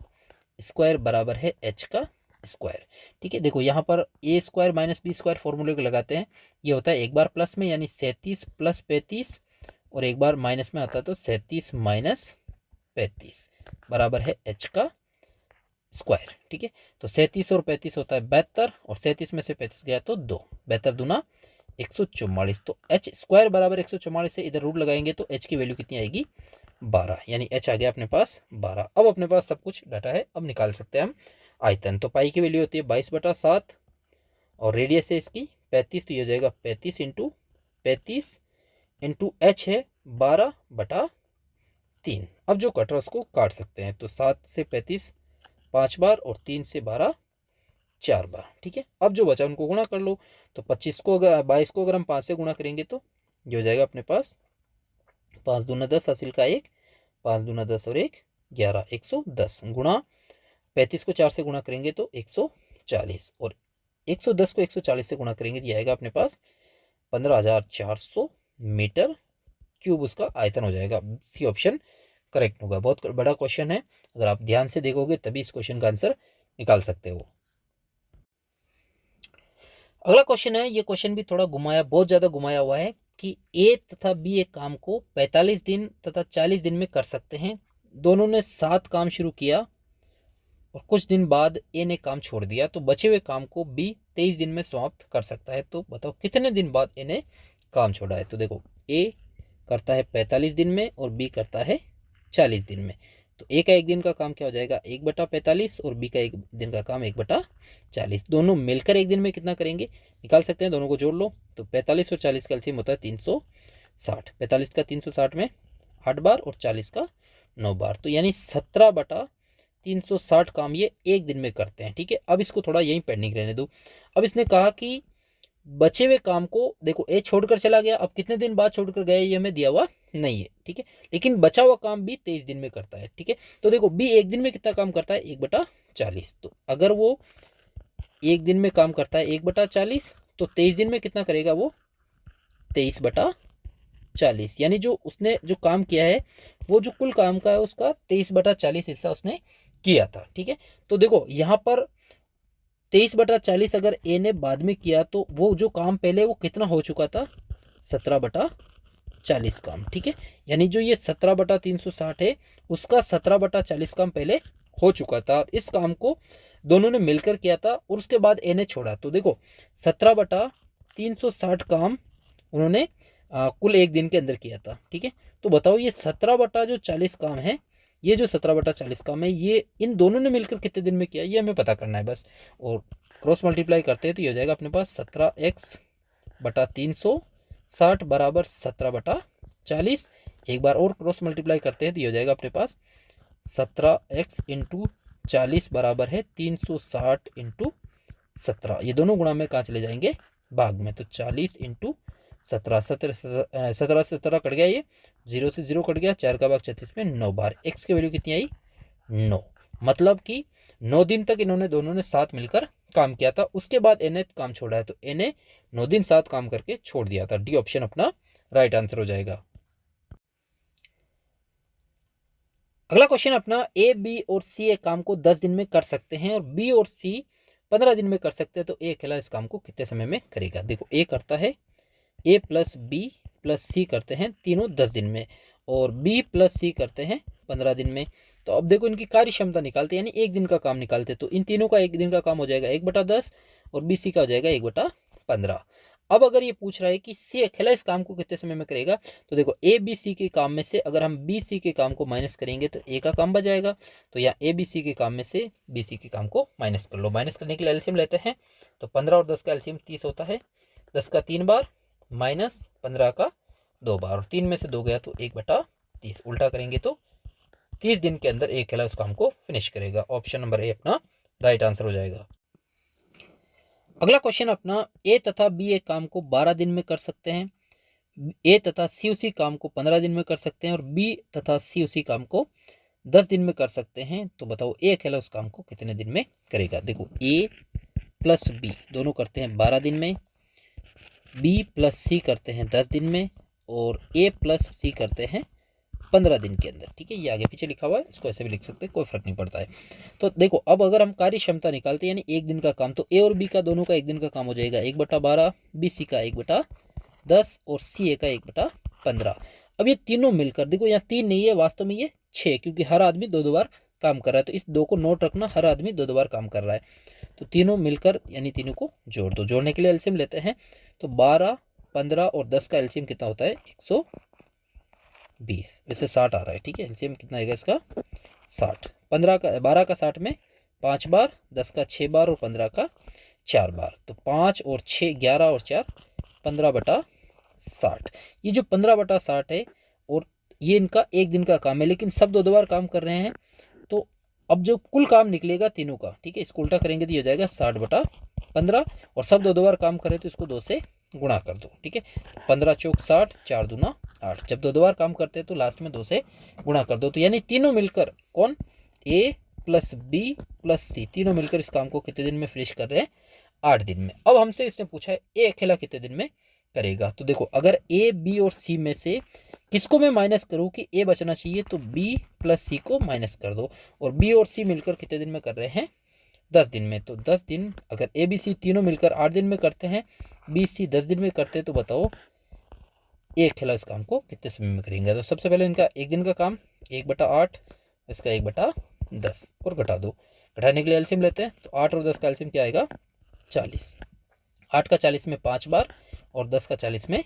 S1: स्क्वायर बराबर है एच का स्क्वायर। ठीक है, देखो यहाँ पर ए स्क्वायर माइनस बी स्क्वायर फॉर्मूले को लगाते हैं, ये होता है एक बार प्लस में यानी 37 प्लस 35 और एक बार माइनस में आता है तो 37 माइनस 35 बराबर है एच का स्क्वायर। ठीक है, तो 37 और 35 होता है 72 और 37 में से 35 गया तो 2, 72 दूना 144। तो एच स्क्वायर बराबर 144 से इधर रूट लगाएंगे तो एच की वैल्यू कितनी आएगी 12, यानी एच आ गया अपने पास 12। अब अपने पास सब कुछ डाटा है, अब निकाल सकते हैं हम आयतन। तो पाई की वैल्यू होती है 22/7 और रेडियस है इसकी 35, तो ये हो जाएगा 35 इंटू 35 इंटू एच है 12/3। अब जो कट रहा है उसको काट सकते हैं, तो 7 से 35 5 बार और 3 से 12 4 बार। ठीक है, अब जो बचा उनको गुणा कर लो, तो 22 को अगर हम 5 से गुणा करेंगे तो ये हो जाएगा अपने पास 5 दूना 10 हासिल का 1, 5 दूना 10 और 1 11, 110 गुणा 35 को 4 से गुणा करेंगे तो 140 और 110 को 140 से गुणा करेंगे तो ये आएगा अपने पास 15,400 मीटर क्यूब उसका आयतन हो जाएगा। सी ऑप्शन करेक्ट होगा। बहुत बड़ा क्वेश्चन है, अगर आप ध्यान से देखोगे तभी इस क्वेश्चन का आंसर निकाल सकते हो। अगला क्वेश्चन है, ये क्वेश्चन भी थोड़ा घुमाया, बहुत ज़्यादा घुमाया हुआ है कि ए तथा बी एक काम को 45 दिन तथा 40 दिन में कर सकते हैं। दोनों ने 7 काम शुरू किया और कुछ दिन बाद ए ने काम छोड़ दिया, तो बचे हुए काम को बी 23 दिन में समाप्त कर सकता है। तो बताओ कितने दिन बाद ए ने काम छोड़ा है। तो देखो ए करता है 45 दिन में और बी करता है 40 दिन में, तो ए का एक दिन का काम क्या हो जाएगा 1/45 और बी का एक दिन का काम 1/40। दोनों मिलकर एक दिन में कितना करेंगे निकाल सकते हैं, दोनों को जोड़ लो। तो 45 और 40 का एलसीएम होता है 360, 45 का 360 में 8 बार और 40 का 9 बार, तो यानी 17/360 काम ये एक दिन में करते हैं। ठीक है, अब इसको थोड़ा यहीं पेंडिंग रहने दो। अब इसने कहा कि बचे हुए काम को, देखो ए छोड़कर चला गया, अब कितने दिन बाद छोड़कर गया ये हमें दिया हुआ नहीं है। ठीक है, लेकिन बचा हुआ काम भी 23 दिन में करता है। ठीक है, तो देखो बी एक दिन में कितना काम करता है 1/40, तो अगर वो एक दिन में काम करता है 1/40 तो 23 दिन में कितना करेगा वो 23/40, यानी जो उसने जो काम किया है वो जो कुल काम का है उसका 23/40 हिस्सा उसने किया था। ठीक है, तो देखो यहाँ पर 23/40 अगर ए ने बाद में किया तो वो जो काम पहले वो कितना हो चुका था 17/40 काम। ठीक है, यानी जो ये 17/360 है उसका 17/40 काम पहले हो चुका था और इस काम को दोनों ने मिलकर किया था और उसके बाद ए ने छोड़ा। तो देखो 17/360 काम उन्होंने कुल एक दिन के अंदर किया था। ठीक है, तो बताओ ये 17/40 काम है, ये जो 17/40 काम है ये इन दोनों ने मिलकर कितने दिन में किया ये हमें पता करना है बस। और क्रॉस मल्टीप्लाई करते हैं तो ये हो जाएगा अपने पास 17x/360 बराबर 17/40। एक बार और क्रॉस मल्टीप्लाई करते हैं तो ये हो जाएगा अपने पास 17x इंटू 40 बराबर है 360 इंटू 17। ये दोनों गुणा में कहाँ चले जाएंगे भाग में, तो 40 इंटू 17, 17 कट गया, ये 0 से 0 कट गया, 4 का भाग 36 में 9 बार। x की वैल्यू कितनी आई 9, मतलब कि 9 दिन तक इन्होंने दोनों ने साथ मिलकर काम किया था। उसके बाद ए ने काम छोड़ा है, तो ए ने 9 दिन साथ काम करके छोड़ दिया था। डी ऑप्शन अपना राइट आंसर हो जाएगा। अगला क्वेश्चन अपना ए बी और सी एक काम को 10 दिन में कर सकते हैं और बी और सी 15 दिन में कर सकते हैं, तो ए अकेला इस काम को कितने समय में करेगा। देखो ए करता है ए प्लस बी प्लस सी करते हैं तीनों 10 दिन में और बी प्लस सी करते हैं 15 दिन में। तो अब देखो इनकी कार्य क्षमता निकालते हैं, यानी एक दिन का काम निकालते, तो इन तीनों का एक दिन का काम हो जाएगा 1/10 और बी सी का हो जाएगा 1/15। अब अगर ये पूछ रहा है कि सी अकेला इस काम को कितने समय में करेगा, तो देखो ए बी सी के काम में से अगर हम बी सी के काम को माइनस करेंगे तो ए का काम बच जाएगा, तो यहाँ ए बी सी के काम में से बी सी के काम को माइनस कर लो। माइनस करने के लिए एलसीएम लेते हैं, तो 15 और 10 का एलसीएम 30 होता है, 10 का 3 बार माइनस 15 का 2 बार और 3 में से 2 गया तो 1/30, उल्टा करेंगे तो 30 दिन के अंदर एक अकेला उस काम को फिनिश करेगा। ऑप्शन नंबर ए अपना राइट आंसर हो जाएगा। अगला क्वेश्चन अपना, ए तथा बी एक काम को 12 दिन में कर सकते हैं, ए तथा सी उसी काम को 15 दिन में कर सकते हैं और बी तथा सी उसी काम को 10 दिन में कर सकते हैं। तो बताओ ए अकेला उस काम को कितने दिन में करेगा। देखो ए प्लस बी दोनों करते हैं 12 दिन में, बी प्लस सी करते हैं 10 दिन में और ए प्लस सी करते हैं 15 दिन के अंदर। ठीक है, ये आगे पीछे लिखा हुआ है, इसको ऐसे भी लिख सकते हैं, कोई फर्क नहीं पड़ता है। तो देखो अब अगर हम कार्य क्षमता निकालते हैं यानी एक दिन का काम, तो ए और बी का दोनों का एक दिन का काम हो जाएगा 1/12, बी सी का 1/10 और सी ए का 1/15। अब ये तीनों मिलकर, देखो यहाँ 3 नहीं है, वास्तव में ये 6, क्योंकि हर आदमी 2-2 बार काम कर रहा है, तो इस 2 को नोट रखना, हर आदमी 2-2 बार काम कर रहा है। तो तीनों मिलकर यानी तीनों को जोड़ दो। जोड़ने के लिए एलसीएम लेते हैं, तो 12, 15 और 10 का एलसीएम कितना होता है 120, वैसे 60 आ रहा है। ठीक है, एलसीएम कितना आएगा इसका 60। 12 का 60 में 5 बार, 10 का 6 बार और 15 का 4 बार, तो 5 और 6 11 और 4 15/60। ये जो 15/60 है और ये इनका एक दिन का काम है, लेकिन सब 2-2 बार काम कर रहे हैं। तो अब जो कुल काम निकलेगा तीनों का, ठीक है, इसको उल्टा करेंगे तो ये हो जाएगा 60/15 और सब 2-2 बार काम करे तो इसको 2 से गुणा कर दो। ठीक है, 15 चौक 60, 4 दूना 8, जब 2-2 बार काम करते हैं तो लास्ट में 2 से गुणा कर दो। तो यानी तीनों मिलकर कौन, ए प्लस बी प्लस सी, तीनों मिलकर इस काम को कितने दिन में फिनिश कर रहे हैं 8 दिन में। अब हमसे इसने पूछा है ए अकेला कितने दिन में करेगा। तो देखो अगर ए बी और सी में से किसको मैं माइनस करूं कि ए बचना चाहिए, तो बी प्लस सी को माइनस कर दो। और बी और सी मिलकर कितने दिन में कर रहे हैं 10 दिन में। तो 10 दिन, अगर ए बी सी तीनों मिलकर 8 दिन में करते हैं, बी सी 10 दिन में करते हैं, तो बताओ ए अकेला इस काम को कितने समय में करेंगे। तो सबसे पहले इनका एक दिन का काम 1/8, इसका 1/10 और घटा दो। घटाने के लिए एलसीएम लेते हैं, तो 8 और 10 का एलसीएम क्या आएगा 40। 8 का 40 में 5 बार और 10 का 40 में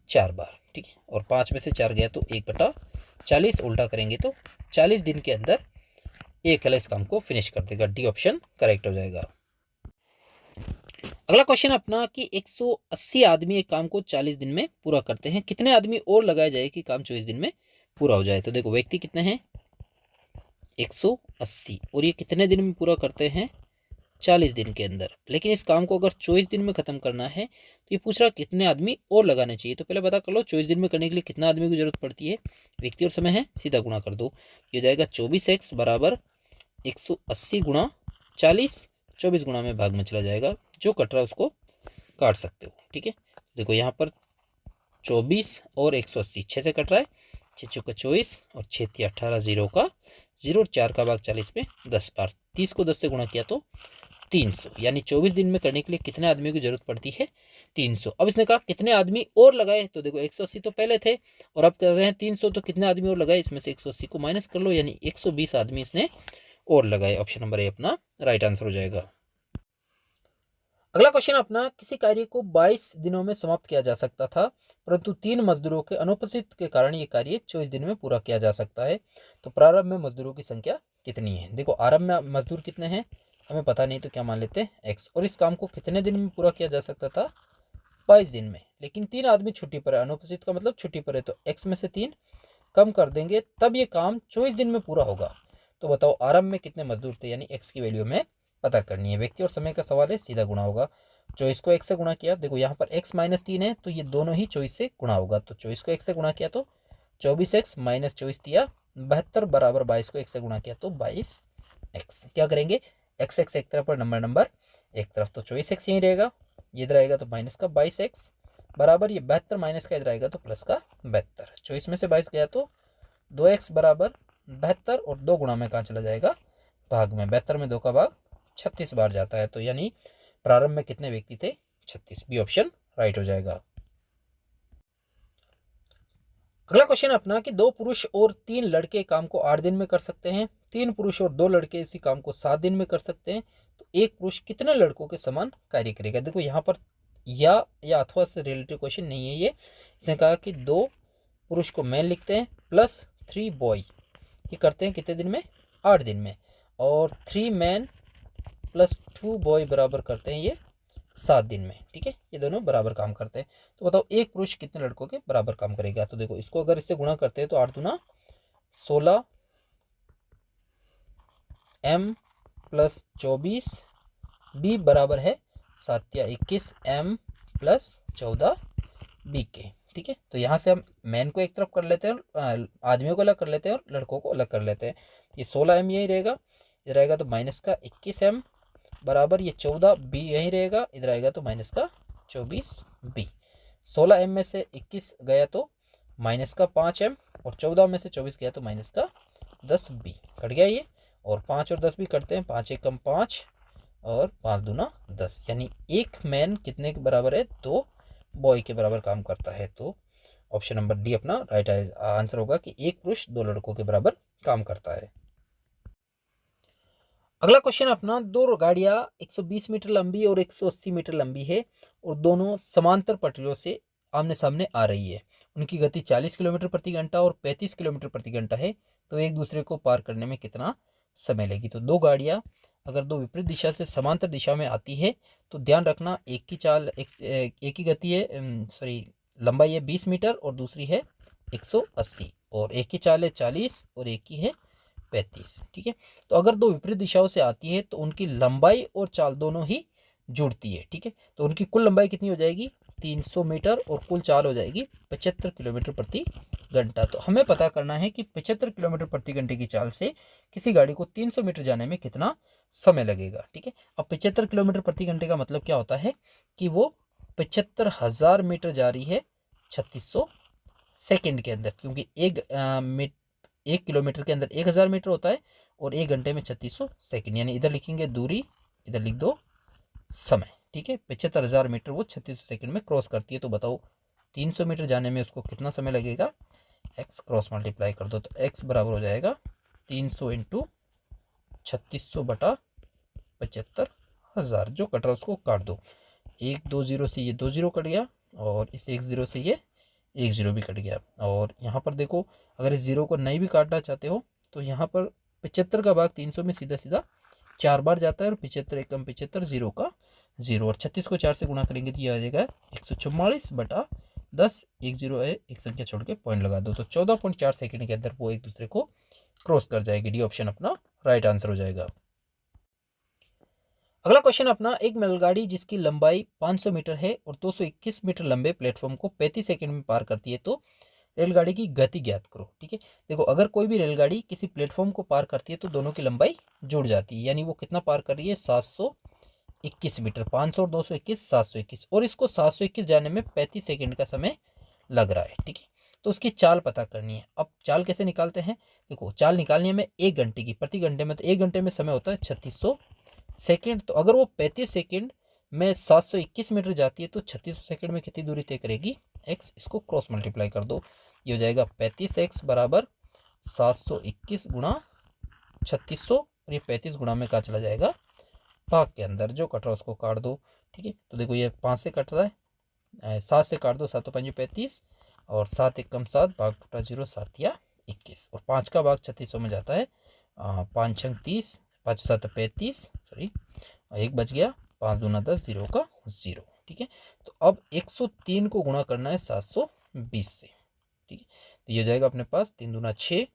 S1: 4 बार। ठीक है, और 5 में से 4 गया तो 1/40, उल्टा करेंगे तो 40 दिन के अंदर एक अकेला इस काम को फिनिश कर देगा। डी ऑप्शन करेक्ट हो जाएगा। अगला क्वेश्चन अपना कि 180 आदमी एक काम को 40 दिन में पूरा करते हैं, कितने आदमी और लगाए जाए कि काम 24 दिन में पूरा हो जाए। तो देखो व्यक्ति कितने हैं 180 और ये कितने दिन में पूरा करते हैं 40 दिन के अंदर। लेकिन इस काम को अगर 24 दिन में खत्म करना है तो ये पूछ रहा कितने आदमी और लगाने चाहिए। तो पहले पता कर लो 24 दिन में करने के लिए कितना आदमी की जरूरत पड़ती है। व्यक्ति और समय है, सीधा गुणा कर दो, ये हो जाएगा 24x बराबर 180 गुणा 40, 24 गुणा में भाग में चला जाएगा, जो कट रहा है उसको काट सकते हो। ठीक है, देखो यहाँ पर 24 और 180 6 से कट रहा है, 6 चौका 24 और 6 3 18, 0 का 0, 4 का भाग 40 में 10 बार, 30 को 10 से गुणा किया तो 300, यानी 24 दिन में करने के लिए कितने आदमी की जरूरत पड़ती है 300। अब इसने कहा कितने आदमी और लगाए, तो देखो 180 तो पहले थे और अब कर रहे हैं 300, तो कितने आदमी और लगाए, इसमें से 180 को माइनस कर लो, यानी 120 आदमी इसने और लगाए। ऑप्शन नंबर ए अपना राइट आंसर हो जाएगा। अगला क्वेश्चन अपना, किसी कार्य को 22 दिनों में समाप्त किया जा सकता था, परंतु 3 मजदूरों के अनुपस्थित के कारण ये कार्य 24 दिन में पूरा किया जा सकता है। तो प्रारंभ में मजदूरों की संख्या कितनी है। देखो आरंभ में मजदूर कितने हैं हमें पता नहीं, तो क्या मान लेते हैं x, और इस काम को कितने दिन में पूरा किया जा सकता था 22 दिन में। लेकिन 3 आदमी छुट्टी पर है, अनुपस्थित का मतलब छुट्टी पर है, तो x में से 3 कम कर देंगे तब ये काम 24 दिन में पूरा होगा। तो बताओ आरंभ में कितने मजदूर थे, यानी x की वैल्यू में पता करनी है। व्यक्ति और समय का सवाल है, सीधा गुणा होगा। 24 को 1 से गुणा किया, देखो यहाँ पर x माइनस 3 है तो ये दोनों ही 24 से गुणा होगा, तो 24 को 1 से गुणा किया तो 24x माइनस 24 दिया 72 बराबर 22 को 1 से गुणा किया तो 22x। क्या करेंगे x एक तरफ और नंबर एक तरफ, तो 24x यहीं रहेगा, ये इधर आएगा तो माइनस का 22x बराबर ये 72 माइनस का इधर आएगा तो प्लस का 72। 24 में से 22 गया तो 2x बराबर 72 और 2 गुणा में कहाँ चला जाएगा भाग में, 72 में 2 का भाग 36 बार जाता है, तो यानी प्रारंभ में कितने व्यक्ति थे 36। बी ऑप्शन राइट हो जाएगा। अगला क्वेश्चन अपना कि 2 पुरुष और 3 लड़के काम को 8 दिन में कर सकते हैं, 3 पुरुष और 2 लड़के इसी काम को 7 दिन में कर सकते हैं, तो एक पुरुष कितने लड़कों के समान कार्य करेगा। देखो यहाँ पर या अथवा से रिलेटिव क्वेश्चन नहीं है ये, इसने कहा कि 2 पुरुष को मैन लिखते हैं प्लस 3 बॉय, ये करते हैं कितने दिन में 8 दिन में, और 3 मैन प्लस 2 बॉय बराबर करते हैं ये 7 दिन में। ठीक है, ये दोनों बराबर काम करते हैं, तो बताओ एक पुरुष कितने लड़कों के बराबर काम करेगा। तो देखो इसको अगर इससे गुणा करते हैं तो 8 दूना 16 m प्लस 24 b बराबर है 7 या 21 m प्लस 14 बी के। ठीक है, तो यहाँ से हम मैन को एक तरफ कर लेते हैं, आदमियों को अलग कर लेते हैं और लड़कों को अलग कर लेते हैं। ये 16 m यही रहेगा, इधर आएगा तो माइनस का 21 m बराबर ये 14 बी यही रहेगा, इधर आएगा तो माइनस का 24 बी। 16 m में से 21 गया तो माइनस का 5 m और 14 में से 24 गया तो माइनस का 10 बी। कट गया ये, और 5 और 10 भी कटते हैं, 5 एकम 5 और 5 दूना 10, यानी एक मैन कितने के बराबर है, 2 बॉय के बराबर काम करता है। तो ऑप्शन नंबर डी अपना राइट आंसर होगा कि एक पुरुष 2 लड़कों के बराबर काम करता है। अगला क्वेश्चन अपना, दो गाड़ियां 120 मीटर लंबी और 180 मीटर लंबी है और दोनों समांतर पटरियों से आमने सामने आ रही है। उनकी गति 40 किलोमीटर प्रति घंटा और 35 किलोमीटर प्रति घंटा है, तो एक दूसरे को पार करने में कितना समय लेगी। तो दो गाड़ियां अगर दो विपरीत दिशा से समांतर दिशा में आती है तो ध्यान रखना, एक की चाल एक ही गति है, सॉरी लंबाई है 20 मीटर और दूसरी है 180, और एक की चाल है 40 और एक की है 35। ठीक है, तो अगर दो विपरीत दिशाओं से आती है तो उनकी लंबाई और चाल दोनों ही जुड़ती है। ठीक है, तो उनकी कुल लंबाई कितनी हो जाएगी, 300 मीटर, और कुल चाल हो जाएगी 75 किलोमीटर प्रति घंटा। तो हमें पता करना है कि 75 किलोमीटर प्रति घंटे की चाल से किसी गाड़ी को 300 मीटर जाने में कितना समय लगेगा। ठीक है, अब 75 किलोमीटर प्रति घंटे का मतलब क्या होता है कि वो 75,000 मीटर जा रही है 3600 सेकेंड के अंदर, क्योंकि एक किलोमीटर के अंदर 1000 मीटर होता है और एक घंटे में 3600 सेकेंड, यानी इधर लिखेंगे दूरी, इधर लिख दो समय। ठीक है, 75,000 मीटर वो 3600 सेकेंड में क्रॉस करती है। तो बताओ 300 मीटर जाने में उसको कितना समय लगेगा, एक्स क्रॉस मल्टीप्लाई कर दो तो एक्स बराबर हो जाएगा 300 इंटू 3600 बटा 75,000। जो कट रहा है उसको काट दो, 1 2 0 से ये 2 0 कट गया और इस 1 0 से ये 1 0 भी कट गया। और यहाँ पर देखो, अगर इस 0 को नहीं भी काटना चाहते हो तो यहाँ पर 75 का भाग 300 में सीधा सीधा 4 बार जाता है, और 75 एकम 75 0 का 0, और 36 को 4 से गुणा करेंगे तो ये आ जाएगा 144 बटा 10, 1 0 है, एक संख्या छोड़ के पॉइंट लगा दो, तो 14.4 सेकेंड के अंदर वो एक दूसरे को क्रॉस कर जाएगी। डी ऑप्शन अपना राइट आंसर हो जाएगा। अगला क्वेश्चन अपना, एक बैलगाड़ी जिसकी लंबाई 500 मीटर है और 221 मीटर लंबे प्लेटफॉर्म को 35 सेकंड में पार करती है, तो रेलगाड़ी की गति ज्ञात करो। ठीक है, देखो अगर कोई भी रेलगाड़ी किसी प्लेटफॉर्म को पार करती है तो दोनों की लंबाई जुड़ जाती है, यानी वो कितना पार कर रही है, 721 मीटर, 500 और 221 721, और इसको 721 जाने में 35 सेकेंड का समय लग रहा है। ठीक है, तो उसकी चाल पता करनी है। अब चाल कैसे निकालते हैं, देखो चाल निकालनी है हमें 1 घंटे की, प्रति घंटे में तो 1 घंटे में समय होता है 3600 सेकेंड, तो अगर वो 35 सेकेंड में 721 मीटर जाती है तो 3600 सेकेंड में कितनी दूरी तय करेगी, एक्स, इसको क्रॉस मल्टीप्लाई कर दो, ये हो जाएगा 35x बराबर 721 गुणा 3600, और ये 35 गुणा में कहा चला जाएगा भाग के अंदर, जो कट रहा है उसको काट दो। ठीक है, तो देखो ये 5 से कट रहा है, 7 से काट दो, 7 तो 5 35 और 7 एकम 7, भाग टूटा 0, 7 या 21, और 5 का भाग 3600 में जाता है, 5 छंग 30, 5 7 35, सॉरी एक बच गया, 5 दूना 10, 0 का 0। ठीक है, तो अब 103 को गुणा करना है 720 से। ठीक है, तो ये हो जाएगा अपने पास 3 दूना 6,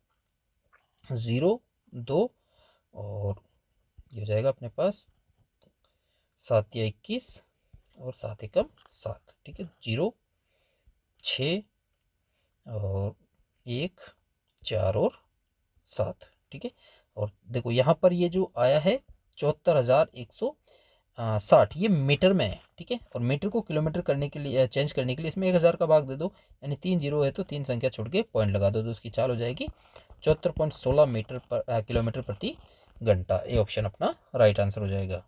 S1: 0 2, और ये हो जाएगा अपने पास 7 या 21 और 7 एकम 7। ठीक है, 0 6 और 1 4 और 7। ठीक है, और देखो यहाँ पर ये जो आया है 74,160, ये मीटर में है। ठीक है, और मीटर को किलोमीटर करने के लिए चेंज करने के लिए इसमें 1000 का भाग दे दो, यानी 3 0 है तो 3 संख्या छोड़ के पॉइंट लगा दो, तो उसकी चाल हो जाएगी 74.16 मीटर पर किलोमीटर प्रति घंटा। ये ऑप्शन अपना राइट आंसर हो जाएगा।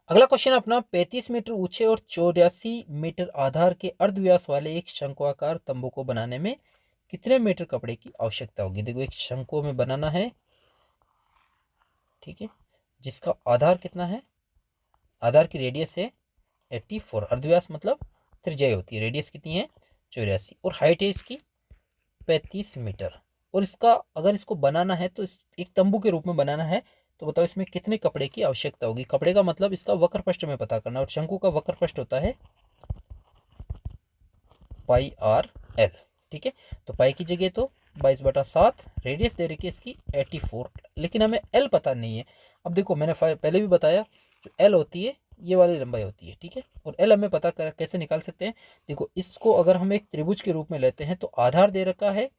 S1: अगला क्वेश्चन अपना, 35 मीटर ऊंचे और 84 मीटर आधार के अर्धव्यास वाले एक शंक्वाकार तंबू को बनाने में कितने मीटर कपड़े की आवश्यकता होगी। देखो एक शंकु में बनाना है, ठीक है, जिसका आधार कितना है, आधार की रेडियस है 84, अर्धव्यास मतलब त्रिज्या होती है, रेडियस कितनी है 84, और हाइट है इसकी 35 मीटर, और इसका अगर इसको बनाना है तो एक तंबू के रूप में बनाना है, तो बताओ इसमें कितने कपड़े की आवश्यकता होगी। कपड़े का मतलब इसका वक्र पृष्ठ में पता करना, और शंकु का वक्र पृष्ठ होता है पाई आर एल। ठीक है, तो पाई की जगह तो 22/7, रेडियस दे रखी है इसकी 84, लेकिन हमें एल पता नहीं है। अब देखो मैंने पहले भी बताया जो एल होती है ये वाली लंबाई होती है, ठीक है। और एल हमें पता कर कैसे निकाल सकते हैं, देखो इसको अगर हम एक त्रिभुज के रूप में लेते हैं तो आधार दे रखा है,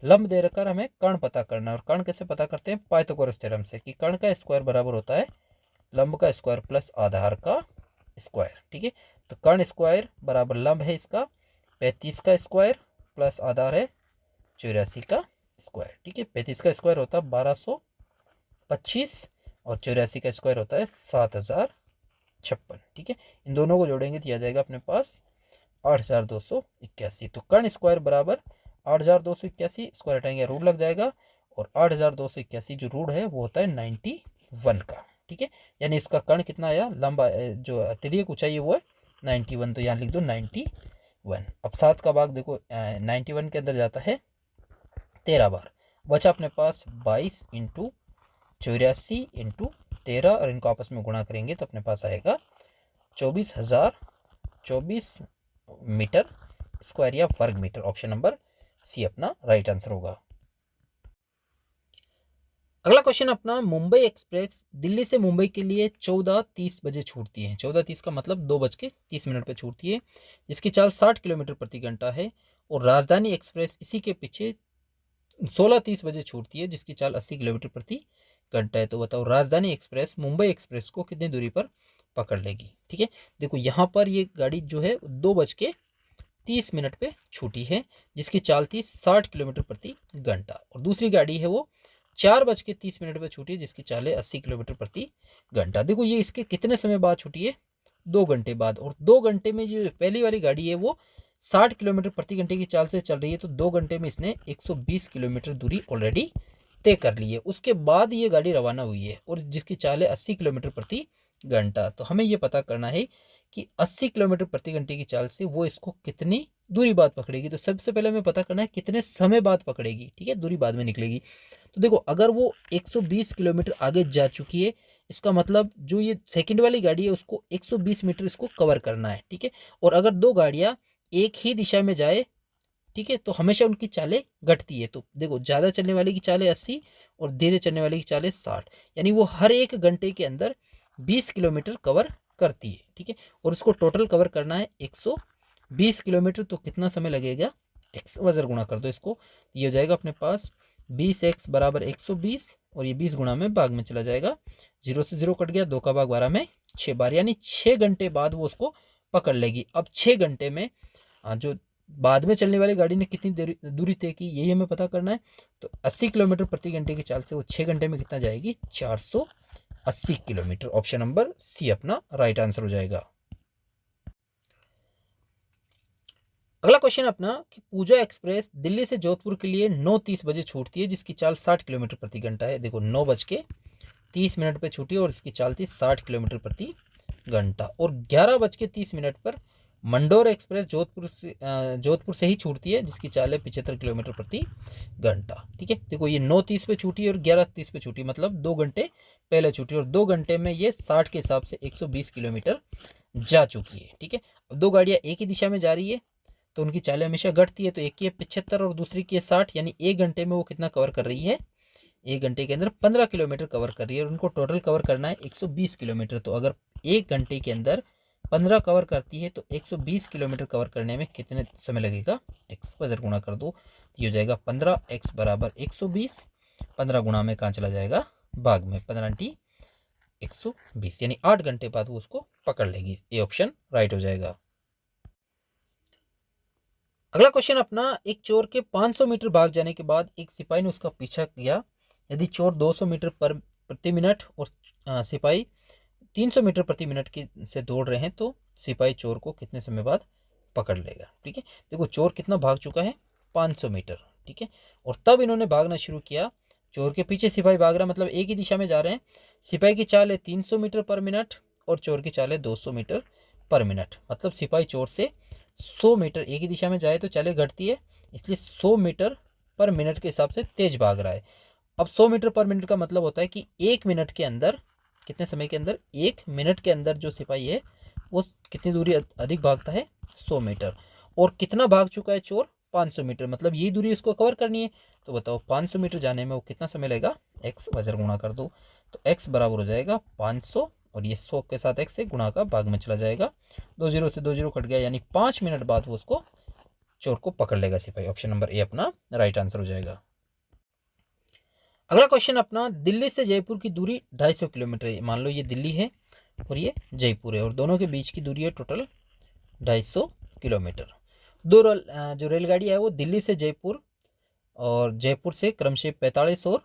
S1: लंब दे रखा है, हमें कर्ण पता करना है। और कर्ण कैसे पता करते हैं, पाइथागोरस थ्योरम से, कि कर्ण का स्क्वायर बराबर होता है लंब का स्क्वायर प्लस आधार का स्क्वायर, ठीक है। तो कर्ण स्क्वायर बराबर लंब है इसका 35 का स्क्वायर प्लस आधार है 84 का स्क्वायर, ठीक है। 35 का स्क्वायर होता है 1225 और 84 का स्क्वायर होता है 7056, ठीक है। इन दोनों को जोड़ेंगे तो आ जाएगा अपने पास 8281। तो कर्ण स्क्वायर बराबर 8281, स्क्वायर हटाएंगे रूट लग जाएगा, और 8281 जो रूट है वो होता है 91 का, ठीक है। यानी इसका कर्ण कितना आया, लंबा जो तिर्यक ऊंचाई है वो है 91, तो यहाँ लिख दो 91। अब 7 का भाग देखो 91 के अंदर जाता है 13 बार, बचा अपने पास 22 इंटू 84 इंटू 13, और इनको आपस में गुणा करेंगे तो अपने पास आएगा 24,024 मीटर स्क्वायर या वर्ग मीटर। ऑप्शन नंबर सी अपना राइट आंसर होगा। अगला क्वेश्चन अपना, मुंबई एक्सप्रेस दिल्ली से मुंबई के लिए 14:30 बजे छूटती है। 14:30 का मतलब 2:30 पे छूटती है, जिसकी चाल 60 किलोमीटर प्रति घंटा है। और राजधानी एक्सप्रेस इसी के पीछे 16:30 बजे छूटती है, जिसकी चाल 80 किलोमीटर प्रति घंटा है। तो बताओ राजधानी एक्सप्रेस मुंबई एक्सप्रेस को कितनी दूरी पर पकड़ लेगी, ठीक है। देखो यहाँ पर ये गाड़ी जो है 2:30 पे छूटी है, जिसकी चाल थी 60 किलोमीटर प्रति घंटा। और दूसरी गाड़ी है वो 4:30 पे छूटी है, जिसकी चाल है 80 किलोमीटर प्रति घंटा। देखो ये इसके कितने समय बाद छूटी है, 2 घंटे बाद। और 2 घंटे में जो पहली वाली गाड़ी है वो 60 किलोमीटर प्रति घंटे की चाल से चल रही है, तो 2 घंटे में इसने 120 किलोमीटर दूरी ऑलरेडी तय कर ली है। उसके बाद ये गाड़ी रवाना हुई है, और जिसकी चाल है 80 किलोमीटर प्रति घंटा। तो हमें ये पता करना है कि 80 किलोमीटर प्रति घंटे की चाल से वो इसको कितनी दूरी बाद पकड़ेगी। तो सबसे पहले हमें पता करना है कितने समय बाद पकड़ेगी, ठीक है, दूरी बाद में निकलेगी। तो देखो अगर वो 120 किलोमीटर आगे जा चुकी है, इसका मतलब जो ये सेकंड वाली गाड़ी है उसको 120 मीटर इसको कवर करना है, ठीक है। और अगर दो गाड़ियां एक ही दिशा में जाए, ठीक है, तो हमेशा उनकी चालें घटती है। तो देखो ज़्यादा चलने वाली की चाल है 80 और धीरे चलने वाली की चाल है 60, यानी वो हर एक घंटे के अंदर 20 किलोमीटर कवर करती है, ठीक है। और उसको टोटल कवर करना है 120 किलोमीटर, तो कितना समय लगेगा, एक्स वजर गुणा कर दो इसको, ये हो जाएगा अपने पास 20x बराबर 120, और ये 20 गुणा में भाग में चला जाएगा, 0 से 0 कट गया, 2 का भाग 12 में 6 बार, यानी 6 घंटे बाद वो उसको पकड़ लेगी। अब 6 घंटे में जो बाद में चलने वाली गाड़ी ने कितनी दूरी तय की, यही हमें पता करना है। तो 80 किलोमीटर प्रति घंटे की चाल से वो 6 घंटे में कितना जाएगी, 480 किलोमीटर। ऑप्शन नंबर सी अपना राइट आंसर हो जाएगा। अगला क्वेश्चन अपना कि पूजा एक्सप्रेस दिल्ली से जोधपुर के लिए 9:30 बजे छूटती है, जिसकी चाल 60 किलोमीटर प्रति घंटा है। देखो 9:30 पे छूटी और इसकी चाल थी 60 किलोमीटर प्रति घंटा। और 11:30 पर मंडोर एक्सप्रेस जोधपुर से ही छूटती है, जिसकी चाल है 75 किलोमीटर प्रति घंटा, ठीक है। देखो ये 9:30 पे छूटी और 11:30 पे छूटी, मतलब 2 घंटे पहले छूटी, और 2 घंटे में ये 60 के हिसाब से 120 किलोमीटर जा चुकी है, ठीक है। अब दो गाड़ियाँ एक ही दिशा में जा रही है तो उनकी चालें हमेशा घटती है। तो एक की है 75 और दूसरी की है 60, यानी 1 घंटे में वो कितना कवर कर रही है, 1 घंटे के अंदर 15 किलोमीटर कवर कर रही है, और उनको टोटल कवर करना है 120 किलोमीटर। तो अगर 1 घंटे के अंदर 15 कवर करती है तो 120 किलोमीटर कवर करने में कितने समय लगेगा, एक्स वजर गुणा कर दो, ये हो जाएगा 15x बराबर 120, 15 गुणा में कहाँ चला जाएगा, भाग में, 15 × 120, यानी 8 घंटे बाद वो उसको पकड़ लेगी। ये ऑप्शन राइट हो जाएगा। अगला क्वेश्चन अपना, एक चोर के 500 मीटर भाग जाने के बाद एक सिपाही ने उसका पीछा किया। यदि चोर 200 मीटर प्रति मिनट और सिपाही 300 मीटर प्रति मिनट की से दौड़ रहे हैं, तो सिपाही चोर को कितने समय बाद पकड़ लेगा, ठीक है। देखो चोर कितना भाग चुका है, 500 मीटर, ठीक है। और तब इन्होंने भागना शुरू किया, चोर के पीछे सिपाही भाग रहा, मतलब एक ही दिशा में जा रहे हैं। सिपाही की चाल है 300 मीटर पर मिनट और चोर की चाल है 200 मीटर पर मिनट, मतलब सिपाही चोर से 100 मीटर एक ही दिशा में जाए तो चालें घटती है, इसलिए 100 मीटर पर मिनट के हिसाब से तेज भाग रहा है। अब 100 मीटर पर मिनट का मतलब होता है कि 1 मिनट के अंदर, कितने समय के अंदर, 1 मिनट के अंदर जो सिपाही है वो कितनी दूरी अधिक भागता है, 100 मीटर। और कितना भाग चुका है चोर, 500 मीटर, मतलब यही दूरी उसको कवर करनी है। तो बताओ 500 मीटर जाने में वो कितना समय लगेगा, एक्स वजर गुणा कर दो, तो एक्स बराबर हो जाएगा 500 और ये 100 के साथ x से गुणा का भाग में चला जाएगा, 2 जीरो से 2 जीरो कट गया, यानी 5 मिनट बाद वो उसको चोर को पकड़ लेगा सिपाही। ऑप्शन नंबर ए अपना राइट आंसर हो जाएगा। अगला क्वेश्चन अपना, दिल्ली से जयपुर की दूरी 250 किलोमीटर है। मान लो ये दिल्ली है और ये जयपुर है और दोनों के बीच की दूरी है टोटल 250 किलोमीटर। जो रेलगाड़ी है वो दिल्ली से जयपुर और जयपुर से क्रमशः 45 और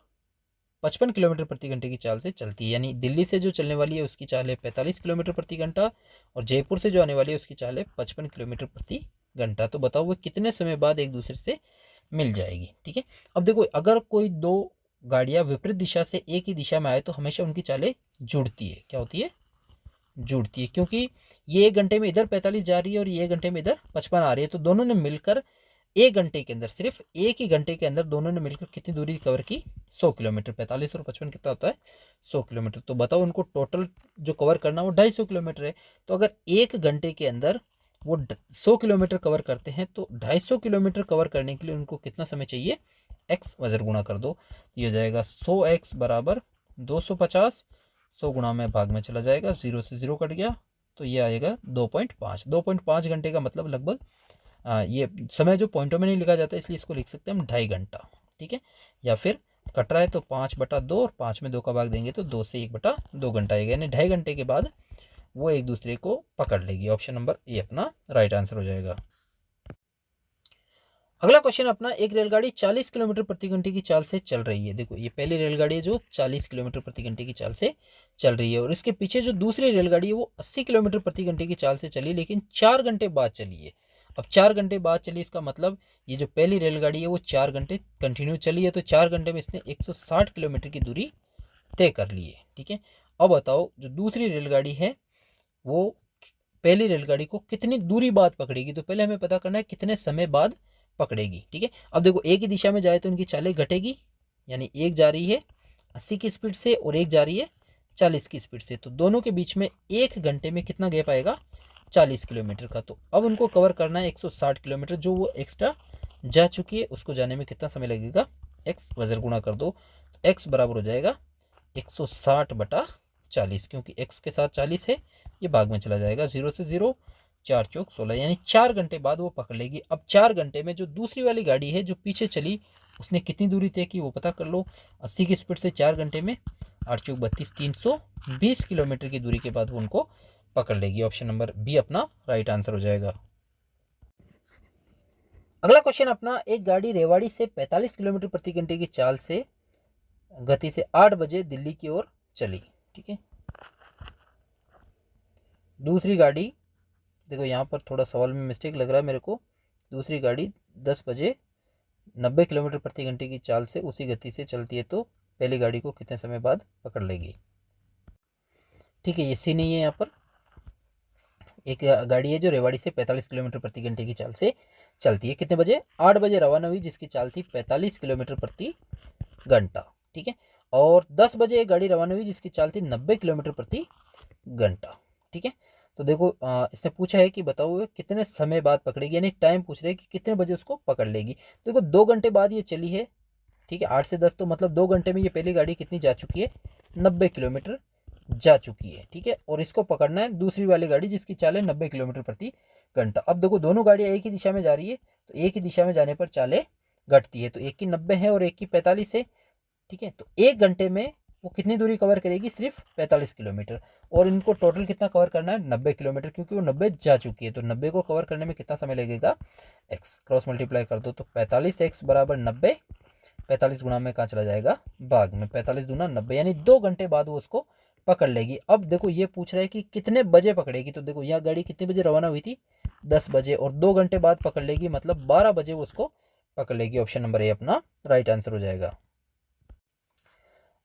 S1: 55 किलोमीटर प्रति घंटे की चाल से चलती है। यानी दिल्ली से जो चलने वाली है उसकी चाल है 45 किलोमीटर प्रति घंटा और जयपुर से जो आने वाली है उसकी चाल है 55 किलोमीटर प्रति घंटा। तो बताओ वो कितने समय बाद एक दूसरे से मिल जाएगी। ठीक है, अब देखो अगर कोई दो गाड़ियां विपरीत दिशा से एक ही दिशा में आए तो हमेशा उनकी चालें जुड़ती है। क्या होती है? जुड़ती है, क्योंकि ये 1 घंटे में इधर 45 जा रही है और ये 1 घंटे में इधर 55 आ रही है। तो दोनों ने मिलकर 1 घंटे के अंदर, सिर्फ एक ही घंटे के अंदर दोनों ने मिलकर कितनी दूरी कवर की? 100 किलोमीटर। 45 और 55 कितना होता है? 100 किलोमीटर। तो बताओ उनको टोटल जो कवर करना वो 250 किलोमीटर है। तो अगर 1 घंटे के अंदर वो 100 किलोमीटर कवर करते हैं तो 250 किलोमीटर कवर करने के लिए उनको कितना समय चाहिए? x वजर गुणा कर दो, ये हो जाएगा 100x बराबर 250, 100 गुणा में भाग में चला जाएगा, 0 से 0 कट गया, तो ये आएगा 2.5 घंटे का मतलब लगभग ये समय जो पॉइंटों में नहीं लिखा जाता इसलिए इसको लिख सकते हैं हम 2.5 घंटा। ठीक है, या फिर कट रहा है तो 5/2 और 5 में 2 का भाग देंगे तो 2 से 1/2 घंटा आएगा, यानी 2.5 घंटे के बाद वो एक दूसरे को पकड़ लेगी। ऑप्शन नंबर ए अपना राइट आंसर हो जाएगा। अगला क्वेश्चन अपना, एक रेलगाड़ी 40 किलोमीटर प्रति घंटे की चाल से चल रही है। देखो ये पहली रेलगाड़ी है जो 40 किलोमीटर प्रति घंटे की चाल से चल रही है और इसके पीछे जो दूसरी रेलगाड़ी है वो 80 किलोमीटर प्रति घंटे की चाल से चली, लेकिन 4 घंटे बाद चली है। अब 4 घंटे बाद चली, इसका मतलब ये जो पहली रेलगाड़ी है वो 4 घंटे कंटिन्यू चली है, तो 4 घंटे में इसने 160 किलोमीटर की दूरी तय कर ली है। ठीक है, अब बताओ जो दूसरी रेलगाड़ी है वो पहली रेलगाड़ी को कितनी दूरी बाद पकड़ेगी। तो पहले हमें पता करना है कितने समय बाद पकड़ेगी। ठीक है, अब देखो एक ही दिशा में जाए तो उनकी चालें घटेगी, यानी एक जा रही है 80 की स्पीड से और एक जा रही है 40 की स्पीड से, तो दोनों के बीच में 1 घंटे में कितना गैप आएगा? 40 किलोमीटर का। तो अब उनको कवर करना है 160 किलोमीटर, जो वो एक्स्ट्रा जा चुकी है उसको जाने में कितना समय लगेगा? x वजर गुणा कर दो, तो x बराबर हो जाएगा 160/40, क्योंकि x के साथ 40 है, ये भाग में चला जाएगा, 0 से 0, 4 चौक 16, यानी 4 घंटे बाद वो पकड़ लेगी। अब 4 घंटे में जो दूसरी वाली गाड़ी है जो पीछे चली उसने कितनी दूरी तय की वो पता कर लो। 80 की स्पीड से 4 घंटे में 8 चौक 32, 320 किलोमीटर की दूरी के बाद वो उनको पकड़ लेगी। ऑप्शन नंबर बी अपना राइट आंसर हो जाएगा। अगला क्वेश्चन अपना, एक गाड़ी रेवाड़ी से 45 किलोमीटर प्रति घंटे की चाल से गति से 8 बजे दिल्ली की ओर चली। ठीक है, दूसरी गाड़ी, देखो यहाँ पर थोड़ा सवाल में मिस्टेक लग रहा है मेरे को, दूसरी गाड़ी 10 बजे 90 किलोमीटर प्रति घंटे की चाल से उसी गति से चलती है, तो पहली गाड़ी को कितने समय बाद पकड़ लेगी। ठीक है, ये सी नहीं है, यहाँ पर एक गाड़ी है जो रेवाड़ी से 45 किलोमीटर प्रति घंटे की चाल से चलती है, कितने बजे? 8 बजे रवाना हुई, जिसकी चाल थी 45 किलोमीटर प्रति घंटा। ठीक है, और 10 बजे एक गाड़ी रवाना हुई जिसकी चाल थी 90 किलोमीटर प्रति घंटा। ठीक है, तो देखो इसने पूछा है कि बताओ कितने समय बाद पकड़ेगी, यानी टाइम पूछ रहे हैं कि कितने बजे उसको पकड़ लेगी। देखो 2 घंटे बाद ये चली है। ठीक है, 8 से 10, तो मतलब 2 घंटे में ये पहली गाड़ी कितनी जा चुकी है? 90 किलोमीटर जा चुकी है। ठीक है, और इसको पकड़ना है दूसरी वाली गाड़ी जिसकी चाल है 90 किलोमीटर प्रति घंटा। अब देखो दोनों गाड़ियाँ एक ही दिशा में जा रही है, तो एक ही दिशा में जाने पर चालें घटती है, तो एक की 90 है और एक की 45 है। ठीक है, तो 1 घंटे में वो कितनी दूरी कवर करेगी? सिर्फ 45 किलोमीटर, और इनको टोटल कितना कवर करना है? 90 किलोमीटर, क्योंकि वो 90 जा चुकी है, तो 90 को कवर करने में कितना समय लगेगा? x क्रॉस मल्टीप्लाई कर दो, तो 45x बराबर 90, 45 गुणा में कहाँ चला जाएगा? भाग में, 45 दूना 90, यानी 2 घंटे बाद वो उसको पकड़ लेगी। अब देखो ये पूछ रहा है कि कितने बजे पकड़ेगी, तो देखो यह गाड़ी कितने बजे रवाना हुई थी? 10 बजे, और 2 घंटे बाद पकड़ लेगी, मतलब 12 बजे वो उसको पकड़ लेगी। ऑप्शन नंबर ए अपना राइट आंसर हो जाएगा।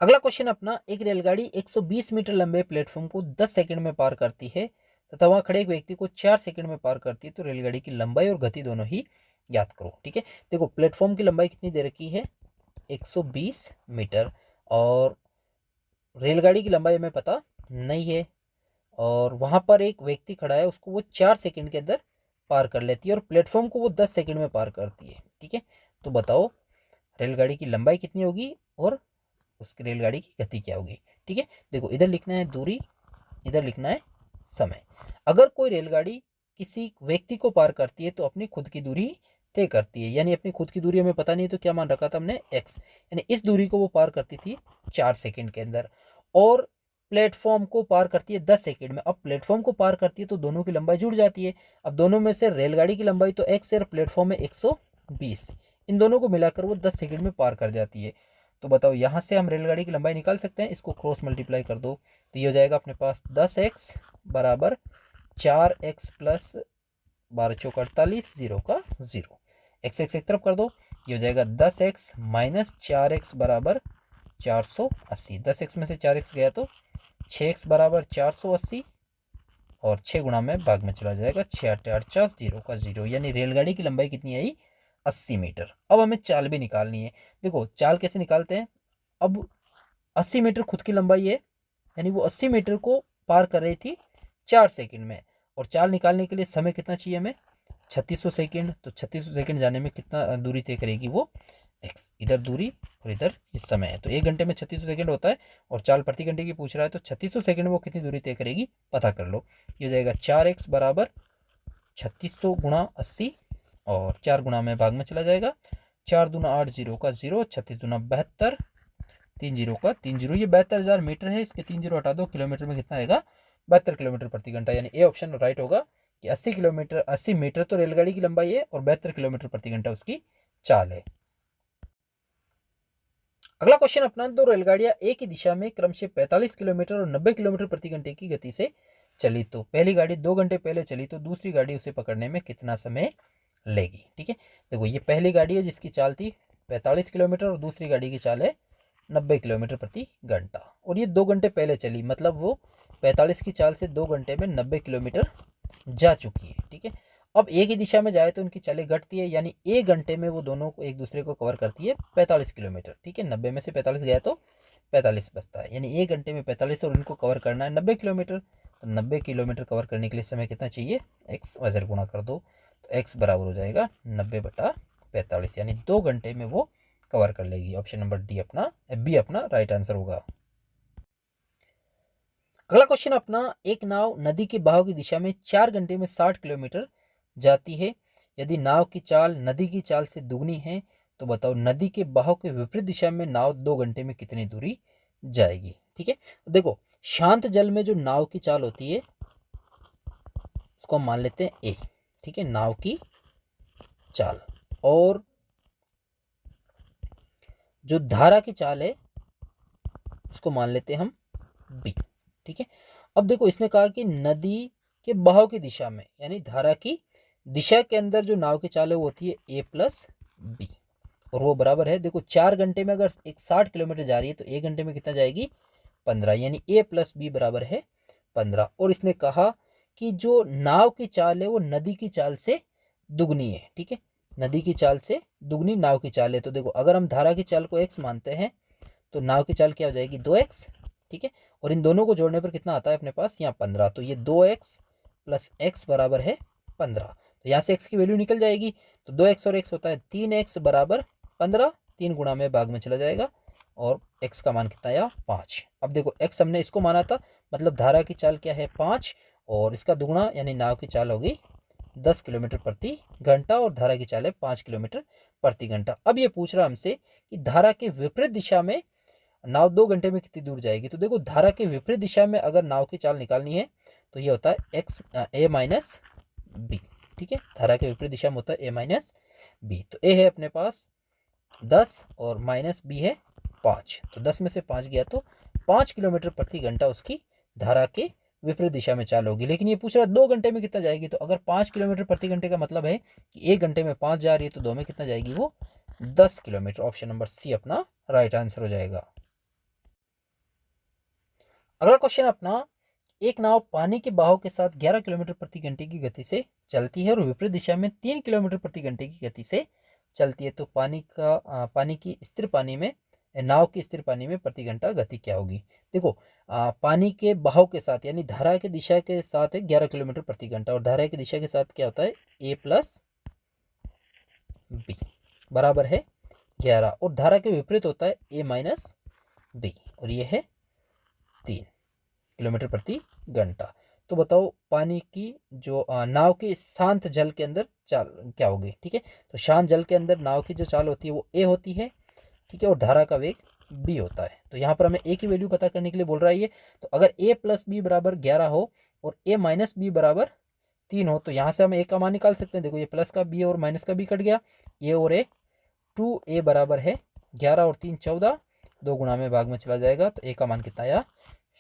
S1: अगला क्वेश्चन अपना, एक रेलगाड़ी 120 मीटर लंबे प्लेटफॉर्म को 10 सेकंड में पार करती है तथा वहां खड़े एक व्यक्ति को 4 सेकंड में पार करती है, तो रेलगाड़ी की लंबाई और गति दोनों ही याद करो। ठीक है, देखो प्लेटफॉर्म की लंबाई कितनी दे रखी है? 120 मीटर, और रेलगाड़ी की लंबाई हमें पता नहीं है, और वहां पर एक व्यक्ति खड़ा है, उसको वो 4 सेकंड के अंदर पार कर लेती है, और प्लेटफॉर्म को वो 10 सेकंड में पार करती है। ठीक है, तो बताओ रेलगाड़ी की लंबाई कितनी होगी और उसकी रेलगाड़ी की गति क्या होगी। ठीक है, देखो इधर लिखना है दूरी इधर लिखना है समय। अगर कोई रेलगाड़ी किसी व्यक्ति को पार करती है तो अपनी खुद की दूरी तय करती है, यानी अपनी खुद की दूरी हमें पता नहीं तो क्या मान रखा था हमने x, यानी इस दूरी को वो पार करती थी 4 सेकंड के अंदर, और प्लेटफॉर्म को पार करती है 10 सेकंड में। अब प्लेटफॉर्म को पार करती है तो दोनों की लंबाई जुड़ जाती है। अब दोनों में से रेलगाड़ी की लंबाई तो x है और प्लेटफॉर्म में 120, इन दोनों को मिलाकर वो 10 सेकंड में पार कर जाती है। तो बताओ यहाँ से हम रेलगाड़ी की लंबाई निकाल सकते हैं, इसको क्रॉस मल्टीप्लाई कर दो तो ये हो जाएगा अपने पास 10x बराबर 4x प्लस 12 चौक 48, 0 का 0, एक्स एक्स एक तरफ कर दो, ये हो जाएगा 10x माइनस 4x बराबर 480। 10x में से 4x गया तो 6x बराबर 480 और 6 गुणा में भाग में चला जाएगा, 6 8 50, 0 का 0, यानी रेलगाड़ी की लंबाई कितनी आई 80 मीटर। अब हमें चाल भी निकालनी है। देखो चाल कैसे निकालते हैं, अब 80 मीटर खुद की लंबाई है, यानी वो 80 मीटर को पार कर रही थी 4 सेकंड में, और चाल निकालने के लिए समय कितना चाहिए हमें 3600 सेकंड। तो 3600 सेकंड जाने में कितना दूरी तय करेगी वो x, इधर दूरी और इधर ये समय है। तो 1 घंटे में 3600 सेकंड होता है और चाल प्रति घंटे की पूछ रहा है, तो 3600 सेकंड में वो कितनी दूरी तय करेगी पता कर लो। ये हो जाएगा 4x बराबर 3600 गुणा 80 और 4 गुणा में भाग में चला जाएगा, 4 दूना 8, 0 का 0, 36 दूना 72, 3 0 का 3 0, ये 72,000 मीटर है, इसके 3 0 हटा दो, किलोमीटर में कितना आएगा 72 किलोमीटर प्रति घंटा, यानी ए ऑप्शन राइट होगा कि 80 मीटर तो रेलगाड़ी की लंबाई है और 72 किलोमीटर प्रति घंटा उसकी चाल है। अगला क्वेश्चन अपना, दो रेलगाड़ियां एक ही दिशा में क्रमशः 45 किलोमीटर और 90 किलोमीटर प्रति घंटे की गति से चली, तो पहली गाड़ी 2 घंटे पहले चली तो दूसरी गाड़ी उसे पकड़ने में कितना समय लेगी। ठीक है, देखो ये पहली गाड़ी है जिसकी चाल थी 45 किलोमीटर और दूसरी गाड़ी की चाल है 90 किलोमीटर प्रति घंटा, और ये 2 घंटे पहले चली, मतलब वो 45 की चाल से 2 घंटे में 90 किलोमीटर जा चुकी है। ठीक है, अब एक ही दिशा में जाए तो उनकी चालें घटती है, यानी 1 घंटे में वो दोनों को एक दूसरे को कवर करती है 45 किलोमीटर। ठीक है, 90 में से 45 गया तो 45 बचता है, यानी 1 घंटे में 45 और उनको कवर करना है 90 किलोमीटर। तो 90 किलोमीटर कवर करने के लिए समय कितना चाहिए, x वजह गुणा कर दो तो x बराबर हो जाएगा 90/45, यानी 2 घंटे में वो कवर कर लेगी। ऑप्शन नंबर बी अपना राइट आंसर होगा। अगला क्वेश्चन अपना, एक नाव नदी के बहाव की दिशा में 4 घंटे में 60 किलोमीटर जाती है, यदि नाव की चाल नदी की चाल से दुगनी है तो बताओ नदी के बहाव के विपरीत दिशा में नाव 2 घंटे में कितनी दूरी जाएगी। ठीक है, देखो शांत जल में जो नाव की चाल होती है उसको हम मान लेते हैं ए। ठीक है, नाव की चाल, और जो धारा की चाल है उसको मान लेते हैं हम बी। ठीक है, अब देखो इसने कहा कि नदी के बहाव की दिशा में, यानी धारा की दिशा के अंदर जो नाव की चाल है वो होती है ए प्लस बी, और वो बराबर है, देखो 4 घंटे में अगर एक 60 किलोमीटर जा रही है तो 1 घंटे में कितना जाएगी 15, यानी ए प्लस बी बराबर है 15। और इसने कहा कि जो नाव की चाल है वो नदी की चाल से दुगनी है। ठीक है, नदी की चाल से दुगनी नाव की चाल है, तो देखो अगर हम धारा की चाल को x मानते हैं तो नाव की चाल क्या हो जाएगी 2x। ठीक है, और इन दोनों को जोड़ने पर कितना आता है अपने पास यहाँ 15, तो ये 2x प्लस x बराबर है 15, तो यहाँ से x की वैल्यू निकल जाएगी, तो 2x और x होता है 3x बराबर 15, 3 गुणा में भाग में चला जाएगा और x का मान कितना आया 5। अब देखो x हमने इसको माना था, मतलब धारा की चाल क्या है 5 और इसका दुगुना यानी नाव की चाल होगी 10 किलोमीटर प्रति घंटा और धारा की चाल है 5 किलोमीटर प्रति घंटा। अब ये पूछ रहा हमसे कि धारा के विपरीत दिशा में नाव 2 घंटे में कितनी दूर जाएगी। तो देखो धारा के विपरीत दिशा में अगर नाव की चाल निकालनी है तो ये होता है ए माइनस बी। ठीक है, धारा के विपरीत दिशा में होता है ए माइनस बी, तो ए है अपने पास 10 और माइनस बी है 5, तो 10 में से 5 गया तो 5 किलोमीटर प्रति घंटा उसकी धारा के विपरीत दिशा में चाल होगी। लेकिन ये पूछ रहा है 2 घंटे में कितना जाएगी, तो अगर 5 किलोमीटर प्रति घंटे का मतलब है कि 1 घंटे में 5 जा रही है तो 2 में कितना जाएगी वो 10 किलोमीटर। ऑप्शन नंबर सी अपना राइट आंसर हो जाएगा। अगला क्वेश्चन अपना, एक नाव पानी के बहाव के साथ 11 किलोमीटर प्रति घंटे की गति से चलती है और विपरीत दिशा में 3 किलोमीटर प्रति घंटे की गति से चलती है, तो पानी की स्थिर पानी में, नाव की स्थिर पानी में प्रति घंटा गति क्या होगी। देखो पानी के बहाव के साथ यानी धारा की दिशा के साथ है 11 किलोमीटर प्रति घंटा, और धारा की दिशा के साथ क्या होता है ए प्लस बी बराबर है 11, और धारा के विपरीत होता है ए माइनस बी, और ये है 3। किलोमीटर प्रति घंटा। तो बताओ पानी की जो नाव की शांत जल के अंदर चाल क्या होगी। ठीक है, तो शांत जल के अंदर नाव की जो चाल होती है वो ए होती है। ठीक है, और धारा का वेग बी होता है। तो यहाँ पर हमें ए की वैल्यू पता करने के लिए बोल रहा है ये। तो अगर ए प्लस बी बराबर 11 हो और ए माइनस बी बराबर 3 हो, तो यहाँ से हम ए का मान निकाल सकते हैं। देखो ये प्लस का बी और माइनस का बी कट गया, ए और ए, 2a बराबर है 11 और 3 14, 2 गुणा में भाग में चला जाएगा, तो ए का मान कितना आया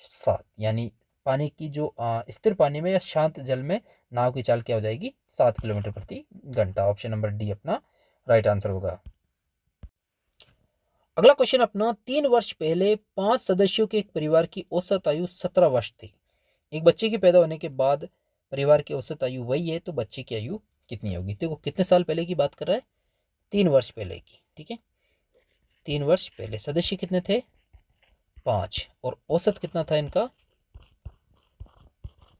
S1: 7। यानी पानी की जो स्थिर पानी में या शांत जल में नाव की चाल क्या हो जाएगी 7 किलोमीटर प्रति घंटा। ऑप्शन नंबर डी अपना राइट आंसर होगा। अगला क्वेश्चन अपना, 3 वर्ष पहले 5 सदस्यों के एक परिवार की औसत आयु 17 वर्ष थी। एक बच्चे के पैदा होने के बाद परिवार की औसत आयु वही है, तो बच्चे की आयु कितनी होगी। देखो कितने साल पहले की बात कर रहा है, 3 वर्ष पहले की। ठीक है, 3 वर्ष पहले सदस्य कितने थे 5 और औसत कितना था इनका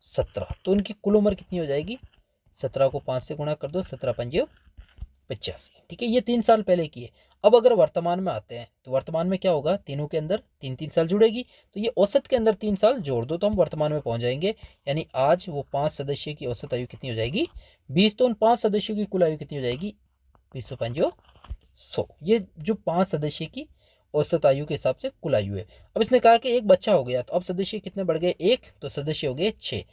S1: 17, तो इनकी कुल उम्र कितनी हो जाएगी 17 को 5 से गुणा कर दो, 17 पंजे 85। ठीक है, ये 3 साल पहले की है। अब अगर वर्तमान में आते हैं तो वर्तमान में क्या होगा, तीनों के अंदर 3-3 साल जुड़ेगी, तो ये औसत के अंदर 3 साल जोड़ दो तो हम वर्तमान में पहुंच जाएंगे। यानी आज वो 5 सदस्य की औसत आयु कितनी हो जाएगी 20, तो उन 5 सदस्यों की कुल आयु कितनी हो जाएगी 20 पंजे 100। ये जो 5 सदस्य की औसत आयु के हिसाब से कुल आयु है। अब इसने कहा कि एक बच्चा हो गया, तो अब सदस्य कितने बढ़ गए 1, तो सदस्य हो गए 6।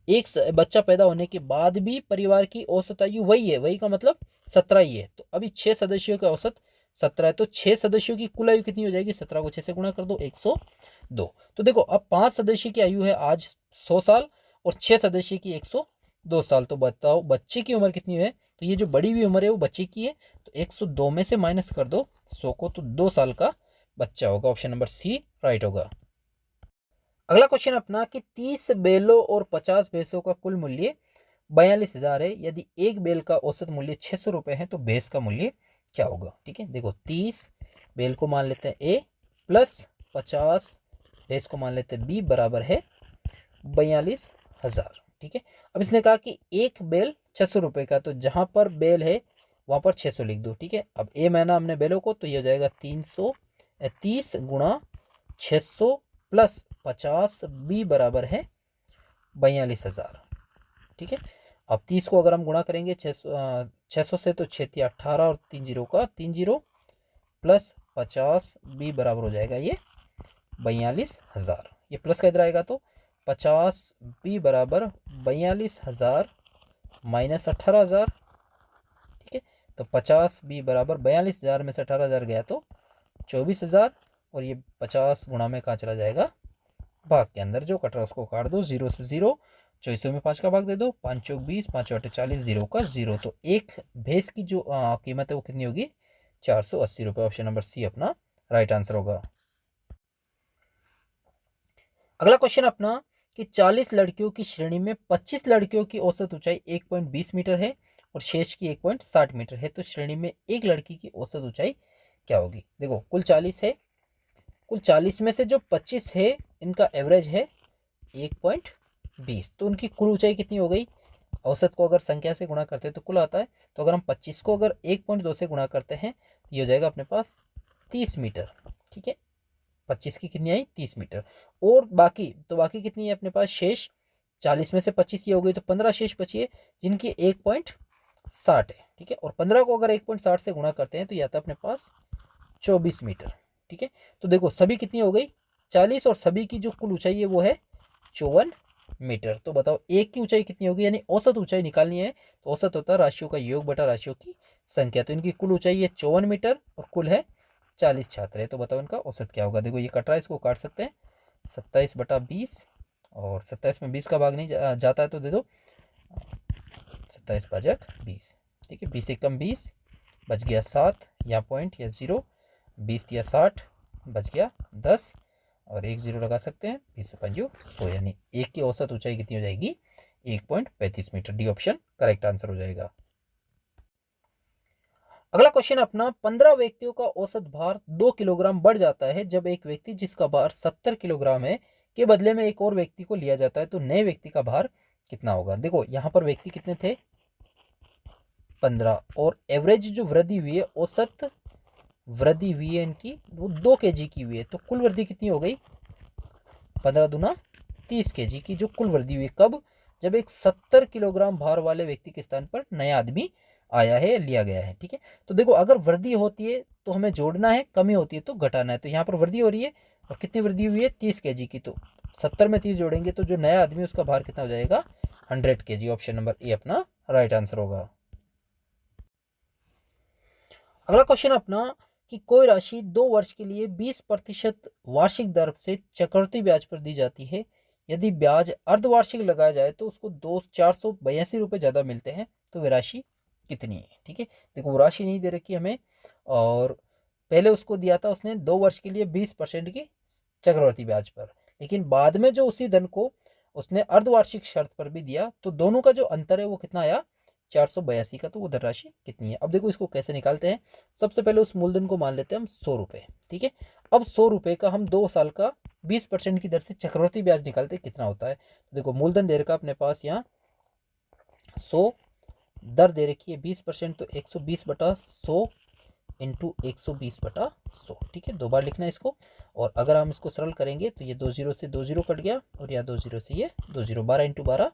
S1: एक बच्चा पैदा होने के बाद भी परिवार की औसत आयु वही है, वही का मतलब 17 ही है। तो अभी 6 सदस्यों का औसत 17 है, तो 6 सदस्यों की कुल आयु कितनी हो जाएगी 17 को 6 से गुणा कर दो 102। तो देखो अब 5 सदस्य की आयु है आज 100 साल और 6 सदस्य की 102 साल। तो बताओ बच्चे की उम्र कितनी है, तो ये जो बड़ी हुई उम्र है वो बच्चे की है, तो 102 में से माइनस कर दो 100 को, तो 2 साल का बच्चा होगा। ऑप्शन नंबर सी राइट होगा। अगला क्वेश्चन अपना कि 30 बैलों और 50 भैंसों का कुल मूल्य 42,000 है। यदि एक बैल का औसत मूल्य 600 रुपये है तो भैंस का मूल्य क्या होगा। ठीक है, देखो 30 बैल को मान लेते हैं ए प्लस 50 भैंस को मान लेते हैं बी बराबर है 42,000। ठीक है, अब इसने कहा कि एक बैल 600 रुपये का, तो जहां पर बैल है वहां पर 600 लिख दो। ठीक है, अब ए माना हमने बैलों को, तो ये हो जाएगा 330 गुणा 600 प्लस 50 बी बराबर है 42,000। ठीक है, अब 30 को अगर हम गुणा करेंगे 600 से, तो 6 18 और 3 जीरो का 3 जीरो प्लस 50 बी बराबर हो जाएगा ये 42,000। ये प्लस का इधर आएगा तो 50 बी बराबर 42,000 माइनस 18,000। ठीक है, तो 50 बी बराबर 42,000 में से 18,000 गया तो 24,000, और ये 50 गुणा में कहाँ चला जाएगा भाग के अंदर, जो कट रहा है उसको काट दो, 0 से 0, 24 में 5 का भाग दे दो, 5 चौक 20, 5 8 40, 0 का 0। तो एक भैंस की जो कीमत है वो कितनी होगी 480 रुपये। ऑप्शन नंबर सी अपना राइट आंसर होगा। अगला क्वेश्चन अपना कि 40 लड़कियों की श्रेणी में 25 लड़कियों की औसत ऊंचाई 1.20 मीटर है और शेष की 1.60 मीटर है, तो श्रेणी में एक लड़की की औसत ऊंचाई क्या होगी। देखो कुल 40 है, कुल 40 में से जो 25 है इनका एवरेज है 1.20, तो उनकी कुल ऊंचाई कितनी हो गई। औसत को अगर संख्या से गुणा करते हैं तो कुल आता है, तो अगर हम 25 को अगर 1.2 से गुणा करते हैं तो ये हो जाएगा अपने पास 30 मीटर। ठीक है, 25 की कितनी आई 30 मीटर, और बाकी तो बाकी कितनी है अपने पास शेष, 40 में से 25 ये हो गई, तो 15 शेष बची है जिनकी 1.60 है। ठीक है, और 15 को अगर 1.60 से गुणा करते हैं तो ये आता है अपने पास 24 मीटर। ठीक है, तो देखो सभी कितनी हो गई 40 और सभी की जो कुल ऊंचाई है वो है 54 मीटर। तो बताओ एक की ऊंचाई कितनी होगी, यानी औसत ऊंचाई निकालनी है, तो औसत होता है राशियों का योग बटा राशियों की संख्या। तो इनकी कुल ऊंचाई है 54 मीटर और कुल है 40 छात्र है, तो बताओ इनका औसत क्या होगा। देखो ये कट रहा है, इसको काट सकते हैं 27 बटा 20, और 27 में 20 का भाग नहीं जाता है तो दे दो 27 भाजक 20। ठीक है, 20 एकम 20 बच गया 7 या पॉइंट या 0, 20 या 60 बच गया 10 और एक 0 लगा सकते हैं, 20 पंजो 100, यानी एक की औसत ऊंचाई कितनी हो जाएगी 1.35 metre. D option correct answer हो जाएगा। अगला क्वेश्चन अपना 15 व्यक्तियों का औसत भार 2 किलोग्राम बढ़ जाता है जब एक व्यक्ति जिसका भार 70 किलोग्राम है के बदले में एक और व्यक्ति को लिया जाता है, तो नए व्यक्ति का भार कितना होगा। देखो यहाँ पर व्यक्ति कितने थे 15, और एवरेज जो वृद्धि हुई है औसत वृद्धि हुई है इनकी वो 2 kg की हुई है, तो कुल वृद्धि कितनी हो गई 15 दूना 30 kg की जो कुल वृद्धि हुई। कब? जब एक 70 किलोग्राम भार वाले व्यक्ति के स्थान पर नया आदमी आया है, लिया गया है। ठीक है, तो देखो अगर वृद्धि होती है तो हमें जोड़ना है, कमी होती है तो घटाना है। तो यहाँ पर वृद्धि हो रही है और कितनी वृद्धि हुई है? 30 kg की। तो 70 में 30 जोड़ेंगे तो जो नया आदमी उसका भार कितना हो जाएगा? 100 kg। ऑप्शन नंबर ए अपना राइट आंसर होगा। अगला क्वेश्चन अपना कि कोई राशि 2 वर्ष के लिए 20% वार्षिक दर से चक्रवृद्धि ब्याज पर दी जाती है। यदि ब्याज अर्धवार्षिक लगाया जाए तो उसको 482 रुपये ज़्यादा मिलते हैं, तो वह राशि कितनी है? ठीक है, देखो वो राशि नहीं दे रखी हमें, और पहले उसको दिया था उसने 2 वर्ष के लिए 20% की चक्रवृद्धि ब्याज पर, लेकिन बाद में जो उसी धन को उसने अर्धवार्षिक शर्त पर भी दिया, तो दोनों का जो अंतर है वो कितना आया? 482 का। तो वो धनराशि कितनी है? अब देखो इसको कैसे निकालते हैं। सबसे पहले उस मूलधन को मान लेते हैं हम 100 रुपये। ठीक है, अब 100 रुपये का हम 2 साल का 20% की दर से चक्रवृद्धि ब्याज निकालते हैं, कितना होता है? तो देखो मूलधन दे रखा अपने पास यहाँ 100, दर दे रखी है 20%, तो 120/100 इंटू 120/100। ठीक है, 2 बार लिखना है इसको। और अगर हम इसको सरल करेंगे तो ये 2 0 से 2 0 कट गया, और यहाँ 2 0 से ये 2 0, 12 इंटू 12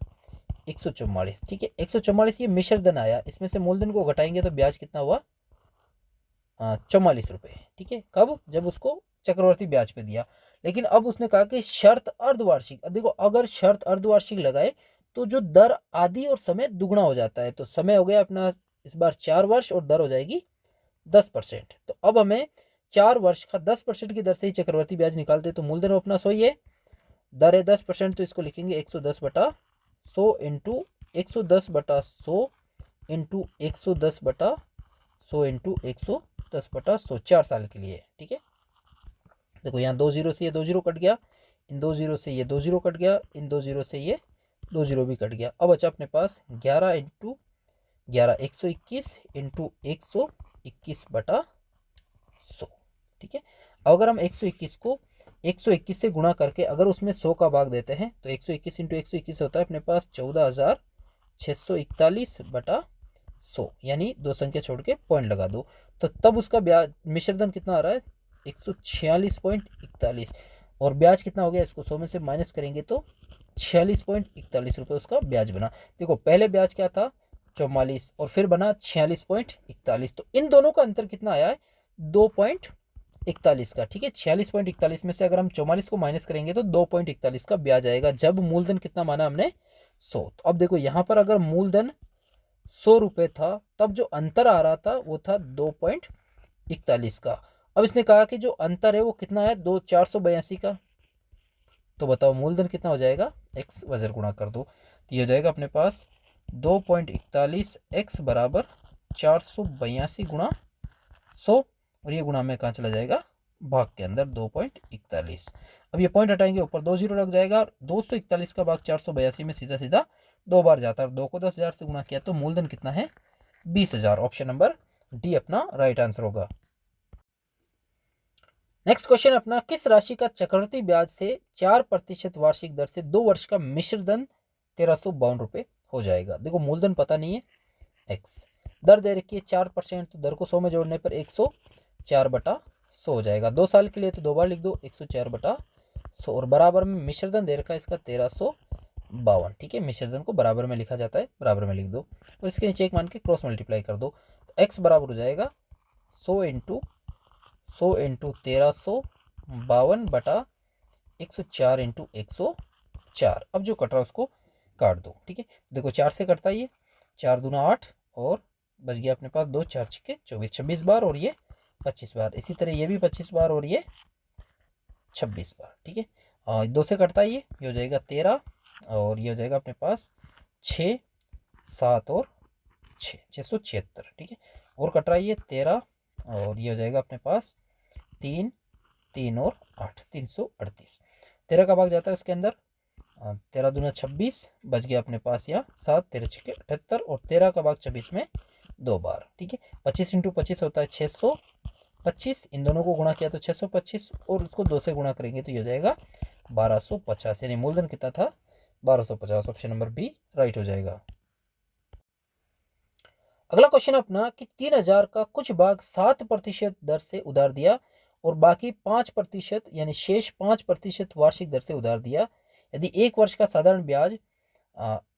S1: 144। ठीक है, 144 ये मिश्र धन आया, इसमें से मूलधन को घटाएंगे तो ब्याज कितना हुआ? 44 रुपये। ठीक है, कब? जब उसको चक्रवर्ती ब्याज पे दिया। लेकिन अब उसने कहा कि शर्त अर्धवार्षिक। अब देखो अगर शर्त अर्धवार्षिक लगाए तो जो दर आधी और समय दुगना हो जाता है। तो समय हो गया अपना इस बार 4 वर्ष और दर हो जाएगी 10%। तो अब हमें 4 वर्ष का 10% की दर से ही चक्रवर्ती ब्याज निकालते, तो मूलधन अपना 100 ही है, दर है 10%, तो इसको लिखेंगे 110/100 इंटू 110/100 इंटू 110/100 इंटू 110/100, 4 साल के लिए। ठीक है, देखो यहाँ 2 0 से ये 2 0 कट गया, इन 2 0 से ये 2 0 कट गया, इन 2 0 से ये 2 0 भी कट गया। अब बचा अपने पास 11 इंटू 11 121 इंटू 121/100। ठीक है, अगर हम 121 को 121 से गुणा करके अगर उसमें 100 का भाग देते हैं तो 121 इंटू 121 होता है अपने पास 14,641/100, यानी 2 संख्या छोड़ के पॉइंट लगा दो। तो तब उसका ब्याज मिश्रधन कितना आ रहा है? 146.41, और ब्याज कितना हो गया? इसको 100 में से माइनस करेंगे तो 46.41 रुपये उसका ब्याज बना। देखो पहले ब्याज क्या था? 44, और फिर बना 46.41। तो इन दोनों का अंतर कितना आया है? 2.41 का। ठीक है, 46.41 में से अगर हम 44 को माइनस करेंगे तो 2.41 का ब्याज आएगा, जब मूलधन कितना माना हमने? 100। तो अब देखो यहाँ पर अगर मूलधन 100 रुपये था, तब जो अंतर आ रहा था वो था 2.41 का। अब इसने कहा कि जो अंतर है वो कितना है? 482 का। तो बताओ मूलधन कितना हो जाएगा? x वजर गुणा कर दो, तो ये हो जाएगा अपने पास 2.41 x बराबर 482 गुणा 100, और ये गुणा में कहाँ चला जाएगा? भाग के अंदर 2.41। अब ये पॉइंट हटाएंगे, ऊपर 2 0 लग जाएगा, और 241 का भाग 482 में सीधा सीधा 2 बार जाता है, 2 को 10,000 से गुणा किया तो मूलधन कितना है? 20,000। ऑप्शन नंबर डी अपना राइट आंसर होगा। नेक्स्ट क्वेश्चन अपना, किस राशि का चक्रवृद्धि ब्याज से 4% वार्षिक दर से 2 वर्ष का मिश्रधन 1352 रुपये हो जाएगा? देखो मूलधन पता नहीं है, एक्स, दर दे रखी है 4%, तो दर को 100 में जोड़ने पर 104/100 हो जाएगा। 2 साल के लिए तो 2 बार लिख दो 104/100, और बराबर में मिश्रधन दे रखा है इसका 1352। ठीक है, मिश्रधन को बराबर में लिखा जाता है, बराबर में लिख दो, और इसके नीचे एक मान के क्रॉस मल्टीप्लाई कर दो, तो एक्स बराबर हो जाएगा 100 इंटू 1352/104 इंटू 104। अब जो कट रहा है उसको काट दो। ठीक है, देखो 4 से कटता है, ये 4 दूना 8, और बच गया अपने पास 2 4 6 24, 26 बार, और ये 25 बार। इसी तरह ये भी 25 बार और ये 26 बार। ठीक है, 2 से कटता है, ये हो जाएगा 13, और ये हो जाएगा अपने पास 6 7 और 6 676। ठीक है, और कट रहा है ये 13, और ये हो जाएगा अपने पास 3 3 और 8 338। 13 का भाग जाता है उसके अंदर, 13 दूना 26, बच गया अपने पास यहाँ 7 13 6 78, और 13 का भाग 26 में 2 बार। ठीक है, 25 इंटू 25 होता है 625, इन दोनों को गुणा किया तो 625, और उसको 2 से गुणा करेंगे तो ये हो जाएगा 1250, यानी मूलधन कितना था? 1250। ऑप्शन नंबर बी राइट हो जाएगा। अगला क्वेश्चन अपना कि 3000 का कुछ भाग 7% दर से उधार दिया और बाकी 5% यानी शेष 5% वार्षिक दर से उधार दिया। यदि 1 वर्ष का साधारण ब्याज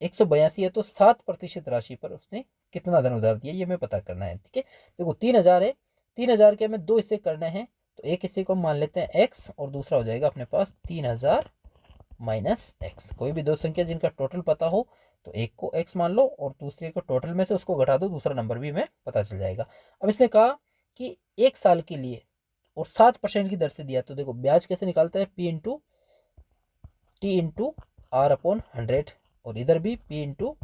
S1: 182 है तो 7% राशि पर उसने कितना धन उधार दिया, ये हमें पता करना है। ठीक है, देखो 3000 है, 3000 के हमें 2 हिस्से करने हैं, तो एक हिस्से को हम मान लेते हैं x और दूसरा हो जाएगा अपने पास 3000 माइनस एक्स। कोई भी दो संख्या जिनका टोटल पता हो तो एक को x मान लो और दूसरे को टोटल में से उसको घटा दो, दूसरा नंबर भी हमें पता चल जाएगा। अब इसने कहा कि 1 साल के लिए और 7% की दर से दिया, तो देखो ब्याज कैसे निकालता है, P into T into R upon 100, और इधर भी P into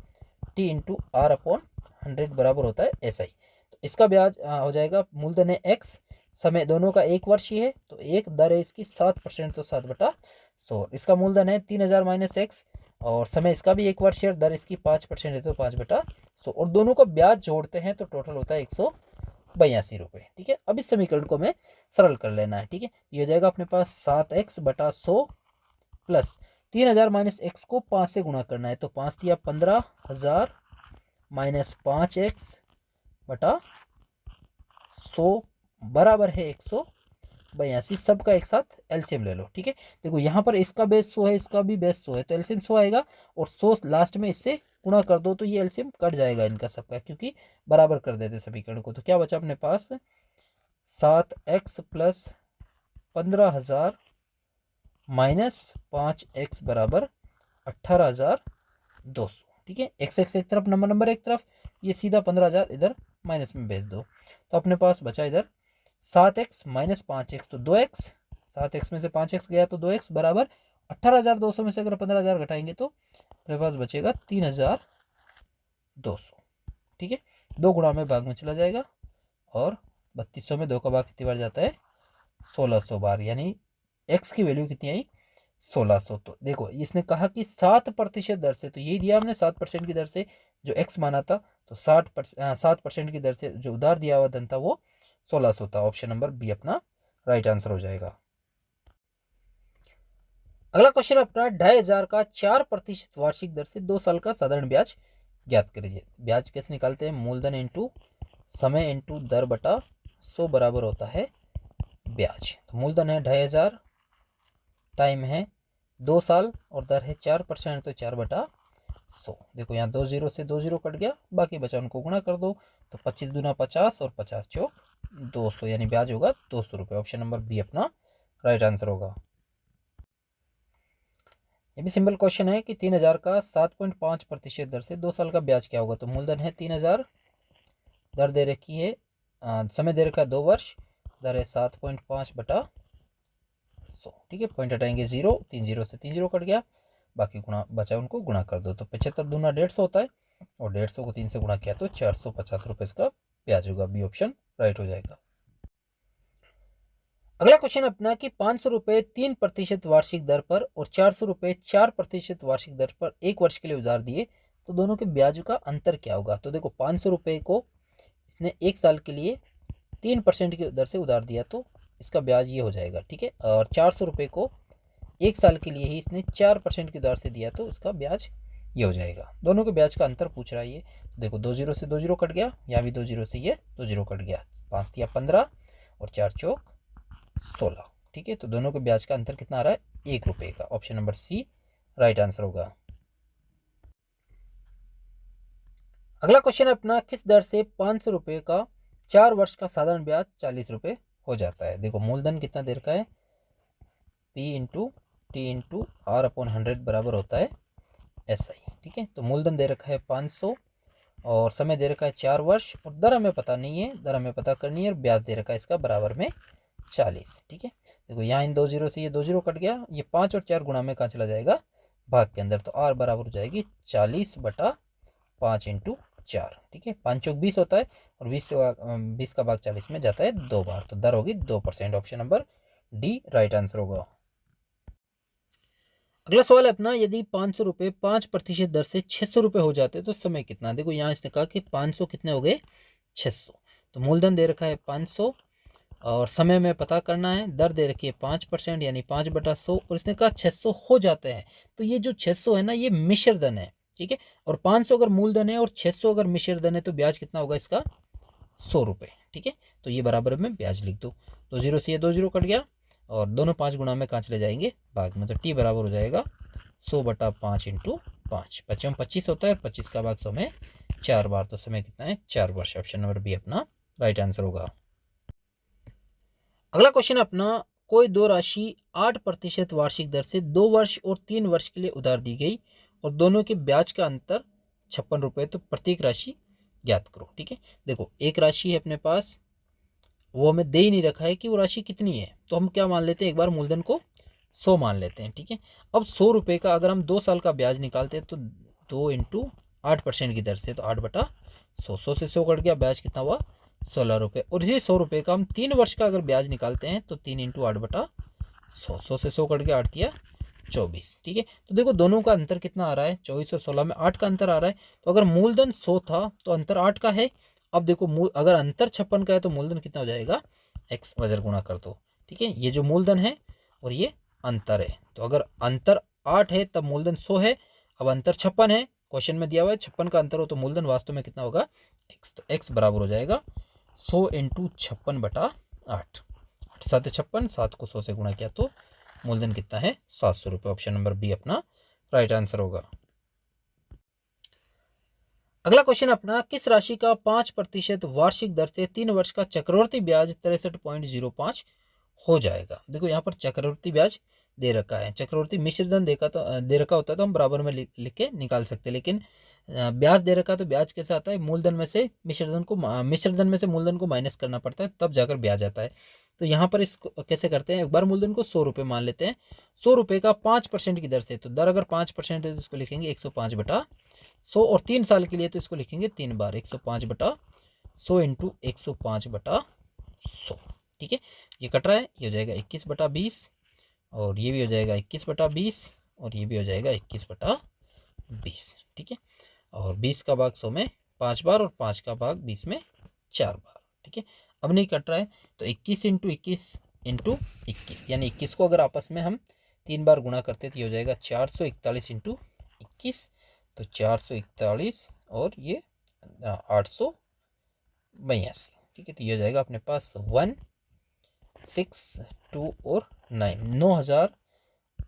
S1: T into R upon 100 बराबर होता है SI। तो इसका ब्याज हो जाएगा, मूलधन है x, समय दोनों का 1 वर्ष ही है, तो एक दर है इसकी 7%, तो 7/100। इसका मूलधन है 3000 माइनस एक्स, और समय इसका भी 1 वर्ष है, दर इसकी 5% है, तो 5/100, और दोनों को ब्याज जोड़ते हैं तो टोटल होता है 182 रुपये। ठीक है, अब इस समीकरण को हमें सरल कर लेना है। ठीक है, ये हो जाएगा अपने पास 7x/100 प्लस 3000 माइनस एक्स को 5 से गुणा करना है, तो 5 दिया 15,000 माइनस 5x/100 बराबर है 182। सबका एक साथ एलसीएम ले लो। ठीक है, देखो यहाँ पर इसका बेस 100 है, इसका भी बेस 100 है, तो एलसीएम 100 आएगा, और 100 लास्ट में इससे गुणा कर दो तो ये एलसीएम कट जाएगा इनका सबका, क्योंकि बराबर कर देते समीकरण को। तो क्या बचा अपने पास, 7x प्लस 15,000 माइनस 5x बराबर 18,200। ठीक है, x एक तरफ, नंबर एक तरफ, ये सीधा 15,000 इधर माइनस में भेज दो, तो अपने पास बचा इधर 7x माइनस 5x, तो 2x, 7x में से 5x गया तो 2x बराबर 18,200 में से अगर 15,000 घटाएंगे तो अपने पास बचेगा 3,200। ठीक है, 2 गुणा में भाग में चला जाएगा, और 3200 में 2 का भाग कितनी बार जाता है, 1600 बार, यानी x की वैल्यू कितनी आई, 1600। तो देखो इसने कहा कि 7% दर से, तो यही दिया हमने 7% की दर से जो x माना था, तो 7% की दर से जो उधार दिया हुआ धन था वो 1600 था। ऑप्शन नंबर बी अपना राइट आंसर हो जाएगा। अगला क्वेश्चन अपना 2500 का 4% वार्षिक दर से 2 साल का साधारण ब्याज ज्ञात करिए। ब्याज कैसे निकालते हैं, मूलधन इंटू समय इंटू दर बटा 100 बराबर होता है ब्याज। तो मूलधन है 2500, टाइम है 2 साल, और दर है 4%, तो 4/100। देखो यहाँ 2 0 से 2 0 कट गया, बाकी बचा उनको गुणा कर दो, तो 25 दूना 50 और 50 चौक 200, यानी ब्याज होगा 200 रुपये। ऑप्शन नंबर बी अपना राइट आंसर होगा। ये भी सिंपल क्वेश्चन है कि 3000 का 7.5% दर से 2 साल का ब्याज क्या होगा। तो मूलधन है 3000, दर दे रखी है, समय दे रखा है 2 वर्ष, दर है 7.5/100। ठीक है, पॉइंट हटाएंगे 0, 3 0 से 3 0 कट गया, बाकी गुणा बचा उनको गुणा कर दो, तो 75 दूना 150 होता है, और 150 को 3 से गुणा किया तो 450 रुपये इसका ब्याज होगा। बी ऑप्शन राइट हो जाएगा। अगला क्वेश्चन अपना कि 500 रुपये 3% वार्षिक दर पर और 400 रुपये 4% वार्षिक दर पर 1 वर्ष के लिए उधार दिए, तो दोनों के ब्याज का अंतर क्या होगा। तो देखो 500 रुपये को इसने 1 साल के लिए 3% की दर से उधार दिया, तो इसका ब्याज ये हो जाएगा। ठीक है, और 400 रुपये को 1 साल के लिए ही इसने 4% की दर से दिया, तो इसका ब्याज ये हो जाएगा। दोनों के ब्याज का अंतर पूछ रहा है ये। तो देखो 2 0 से 2 0 कट गया, यहाँ भी 2 0 से ये 2 0 कट गया, 5 दिया 15 और 4 चौक 16। ठीक है, तो दोनों के ब्याज का अंतर कितना आ रहा है, 1 रुपये का। Option number C right answer होगा। अगला क्वेश्चन अपना, किस दर से 500 रुपये का 4 वर्ष का साधारण ब्याज 40 रुपये हो जाता है। देखो मूलधन कितना दे रखा है, P into T into R upon 100 बराबर होता है SI। ठीक है, तो मूलधन दे रखा है 500, और समय दे रखा है 4 वर्ष, और दर हमें पता नहीं है, दर हमें पता करनी है, और ब्याज दे रखा है इसका बराबर में 40। ठीक है, देखो यहाँ इन 2 0 से ये 2 0 कट गया, ये 5 और 4 गुणा में कहाँ चला जाएगा, भाग के अंदर, तो R बराबर हो जाएगी 40/5 इंटू 4। ठीक है, 5 चौक 20 होता है, और 20 का भाग 40 में जाता है 2 बार, तो दर होगी 2%। Option number D right answer होगा। अगला सवाल है अपना, यदि 500 रुपये 5% दर से 600 रुपये हो जाते तो समय कितना। देखो यहाँ इसने कहा कि 500 कितने हो गए, 600। तो मूलधन दे रखा है 500, और समय में पता करना है, दर दे रखी है 5%, यानी 5/100, और इसने कहा 600 हो जाते हैं। तो ये जो 600 है ना, ये मिश्र धन है। ठीक है, और 500 अगर मूलधन है और 600 अगर मिश्र धन है, तो ब्याज कितना होगा इसका, 100 रुपये। ठीक है, तो ये बराबर में ब्याज लिख दो, 2 0 से ये 2 0 कट गया, और दोनों 5 गुणा में कहाँ चले जाएंगे, भाग में, तो टी बराबर हो जाएगा 100/5 इंटू 5, 5 में 25 होता है और 25 का भाग 100 में 4 बार, तो समय कितना है 4 वर्ष। ऑप्शन नंबर बी अपना राइट आंसर होगा। अगला क्वेश्चन अपना, कोई दो राशि 8% वार्षिक दर से 2 वर्ष और 3 वर्ष के लिए उधार दी गई और दोनों के ब्याज का अंतर 56 रुपये, तो प्रत्येक राशि ज्ञात करो। ठीक है, देखो एक राशि है अपने पास, वो हमें दे ही नहीं रखा है कि वो राशि कितनी है, तो हम क्या मान लेते हैं, एक बार मूलधन को 100 मान लेते हैं। ठीक है, अब 100 रुपये का अगर हम 2 साल का ब्याज निकालते हैं तो 2 इंटू 8% की दर से, तो 8/100, 100 से 100 कट गया, ब्याज कितना हुआ 16 रुपये। और इसी 100 रुपये का हम 3 वर्ष का अगर ब्याज निकालते हैं तो 3 इंटू 8/100, 100 से 100 कट गया, 8 या 24। ठीक है, तो देखो दोनों का अंतर कितना आ रहा है, 24 और 16 में 8 का अंतर आ रहा है। तो अगर मूलधन 100 था तो अंतर 8 का है। अब देखो अगर अंतर 56 का है तो मूलधन कितना हो जाएगा, x वजर गुणा कर दो। ठीक है, ये जो मूलधन है और ये अंतर है, तो अगर अंतर 8 है तब मूलधन 100 है, अब अंतर 56 है, क्वेश्चन में दिया हुआ है 56 का अंतर हो तो मूलधन वास्तव में कितना होगा x, तो x बराबर हो जाएगा 100 इंटू 56/8, 8 7 56, 7 को 100 से गुणा किया तो मूलधन कितना है 700 रुपये। ऑप्शन नंबर बी अपना राइट आंसर होगा। अगला क्वेश्चन अपना, किस राशि का 5% वार्षिक दर से 3 वर्ष का चक्रवर्ती ब्याज 63.05 हो जाएगा। देखो यहाँ पर चक्रवर्ती ब्याज दे रखा है, चक्रवर्ती मिश्र धन दे रखा होता है तो हम बराबर में लिख के निकाल सकते हैं, लेकिन ब्याज दे रखा है तो ब्याज कैसे आता है, मूलधन में से मिश्रधन में से मूलधन को माइनस करना पड़ता है तब जाकर ब्याज आता है। तो यहाँ पर इसको कैसे करते हैं, एक बार मूलधन को 100 रुपये मान लेते हैं, 100 रुपये का 5% की दर से, तो दर अगर 5% है तो इसको लिखेंगे 105/100, और 3 साल के लिए तो इसको लिखेंगे 3 बार 105/100 इंटू 105/100। ठीक है, ये कट रहा है, ये हो जाएगा 21/20, और ये भी हो जाएगा 21/20, और ये भी हो जाएगा 21/20। ठीक है, और 20 का भाग 100 में 5 बार और 5 का भाग 20 में 4 बार। ठीक है, अब नहीं कट रहा है तो 21 इंटू 21 इंटू 21, यानी 21 को अगर आपस में हम 3 बार गुणा करते तो ये हो जाएगा 441 इंटू 21, तो 441 और ये 882। ठीक है, तो ये हो जाएगा अपने पास 1 6 2 और 9,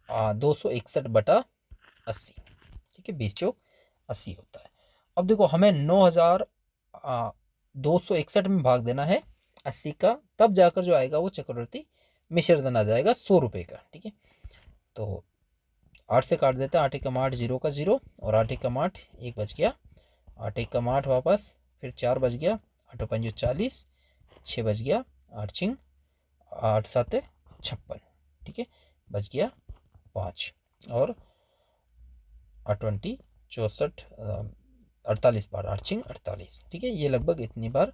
S1: 9261/80। ठीक है, 20 चौक 80 होता है। अब देखो हमें 9261 में भाग देना है 80 का, तब जाकर जो आएगा वो चक्रवर्ती मिश्र धन आ जाएगा 100 रुपये का। ठीक है, तो 8 से काट देते हैं, 8 एकम 8, 0 का 0, और 8 एकम 8, 1 बच गया, 8 एकम 8 वापस, फिर 4 बच गया, 8 5 40, 6 बच गया, 8 6 8 7 56। ठीक है, बच गया 5, और 8 20 64 48 बार, 8 6 48। ठीक है, ये लगभग इतनी बार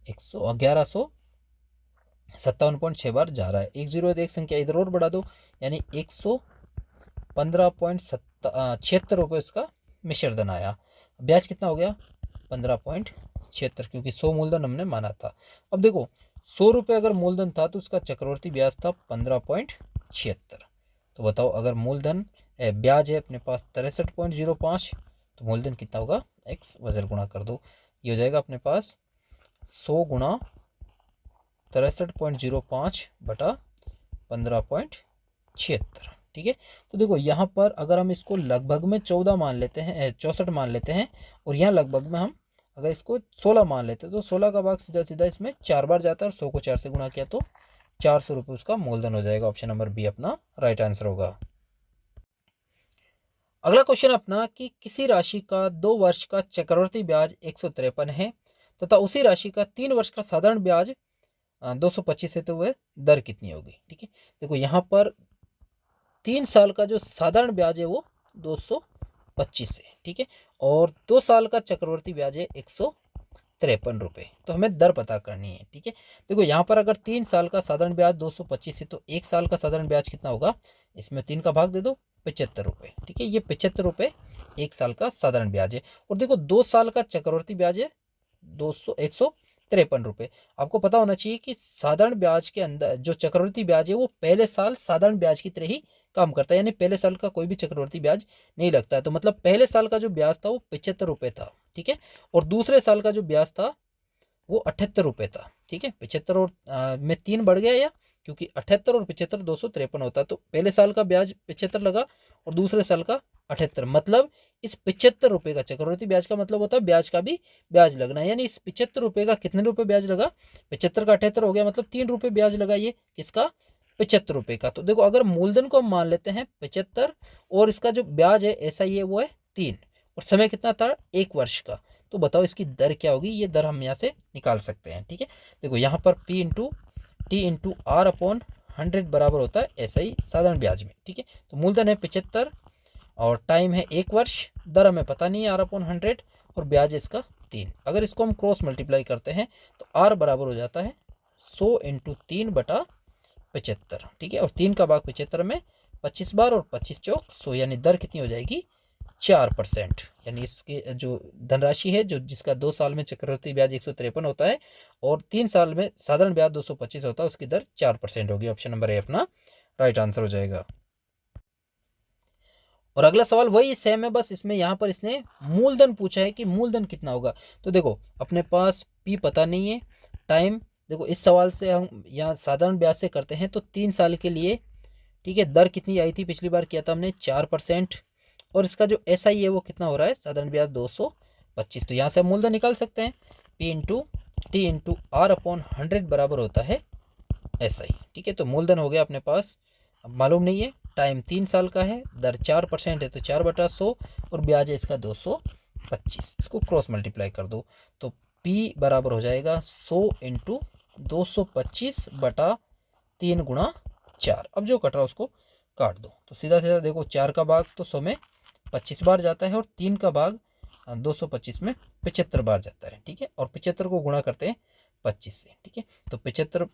S1: 1157.6 बार जा रहा है। 1 0 एक संख्या इधर और बढ़ा दो, यानी 115.76 रुपये उसका मिश्रधन आया। ब्याज कितना हो गया 15.76, क्योंकि 100 मूलधन हमने माना था। अब देखो 100 रुपये अगर मूलधन था तो उसका चक्रवर्ती ब्याज था 15.76, तो बताओ अगर मूलधन ब्याज है अपने पास 63.05, तो मूलधन कितना होगा x वजर गुणा कर दो, ये हो जाएगा अपने पास 100 गुणा 63.05/15.76। ठीक है, तो देखो यहाँ पर अगर हम इसको लगभग में 14 मान लेते हैं, 64 मान लेते हैं, और यहाँ लगभग में हम अगर इसको 16 मान लेते हैं तो 16 का भाग सीधा सीधा इसमें 4 बार जाता है, और 100 को 4 से गुणा किया तो 400 रुपये उसका मूलधन हो जाएगा। ऑप्शन नंबर बी अपना राइट आंसर होगा। अगला क्वेश्चन अपना, कि किसी राशि का 2 वर्ष का चक्रवर्ती ब्याज 153 है तथा उसी राशि का 3 वर्ष का साधारण ब्याज 225 है, तो वह दर कितनी होगी। ठीक है, देखो यहाँ पर 3 साल का जो साधारण ब्याज है वो 225 है। ठीक है, और 2 साल का चक्रवर्ती ब्याज है 153 रुपये, तो हमें दर पता करनी है। ठीक है, देखो यहाँ पर अगर 3 साल का साधारण ब्याज 225 है तो 1 साल का साधारण ब्याज कितना होगा, इसमें 3 का भाग दे दो, 75 रुपये। ठीक है, ये 75 रुपये 1 साल का साधारण ब्याज है। और देखो 2 साल का चक्रवर्ती ब्याज है 153 रुपये। आपको पता होना चाहिए कि साधारण ब्याज के अंदर जो चक्रवर्ती ब्याज है वो पहले साल साधारण ब्याज की तरह ही काम करता है, यानी पहले साल का कोई भी चक्रवर्ती ब्याज नहीं लगता है। तो मतलब पहले साल का जो ब्याज था वो 75 रुपये था। ठीक है, और दूसरे साल का जो ब्याज था वो 78 रुपये था। ठीक है, 75 और में 3 बढ़ गया या क्योंकि 78 और 75 253 होता है, तो पहले साल का ब्याज 75 लगा और दूसरे साल का 78, मतलब इस 75 रुपये का चक्रवृद्धि ब्याज का मतलब होता है ब्याज का भी ब्याज लगना, यानी इस 75 रुपये का कितने रुपये ब्याज लगा, 75 का 78 हो गया, मतलब 3 रुपये ब्याज लगा ये किसका, 75 रुपये का। तो देखो अगर मूलधन को हम मान लेते हैं 75 और इसका जो ब्याज है ऐसा ही है वो है 3, और समय कितना था 1 वर्ष का, तो बताओ इसकी दर क्या होगी, ये दर हम यहाँ से निकाल सकते हैं। ठीक है, देखो यहाँ पर P into T into R upon 100 बराबर होता है ऐसा ही साधारण ब्याज में। ठीक है, तो मूलधन है 75 और टाइम है 1 वर्ष, दर हमें पता नहीं है आर अपॉन 100 और ब्याज है इसका 3। अगर इसको हम क्रॉस मल्टीप्लाई करते हैं तो आर बराबर हो जाता है 100 इंटू 3 बटा 75। ठीक है, और 3 का भाग 75 में 25 बार और 25 चौक 100, यानी दर कितनी हो जाएगी 4%। यानी इसके जो धनराशि है जो जिसका 2 साल में चक्रवृद्धि ब्याज 153 होता है और 3 साल में साधारण ब्याज 225 होता है, उसकी दर 4% होगी। ऑप्शन नंबर ए अपना राइट आंसर हो जाएगा। और अगला सवाल वही सेम है, बस इसमें यहाँ पर इसने मूलधन पूछा है कि मूलधन कितना होगा। तो देखो अपने पास पी पता नहीं है, टाइम देखो इस सवाल से हम यहाँ साधारण ब्याज से करते हैं तो 3 साल के लिए। ठीक है, दर कितनी आई थी पिछली बार किया था हमने 4%, और इसका जो एस आई है वो कितना हो रहा है साधारण ब्याज 225। तो यहाँ से हम मूलधन निकाल सकते हैं, P into T into R upon 100 बराबर होता है एस आई। ठीक है, तो मूलधन हो गया अपने पास, अब मालूम नहीं है, टाइम 3 साल का है, दर 4% है तो 4/100 और ब्याज है इसका 225। इसको क्रॉस मल्टीप्लाई कर दो तो P बराबर हो जाएगा 100 इंटू 225 बटा 3 गुणा 4। अब जो कट रहा है उसको काट दो तो सीधा सीधा देखो 4 का भाग तो 100 में 25 बार जाता है और 3 का भाग 225 में 75 बार जाता है। ठीक है, और 75 को गुणा करते हैं 25 से। ठीक है, तो 75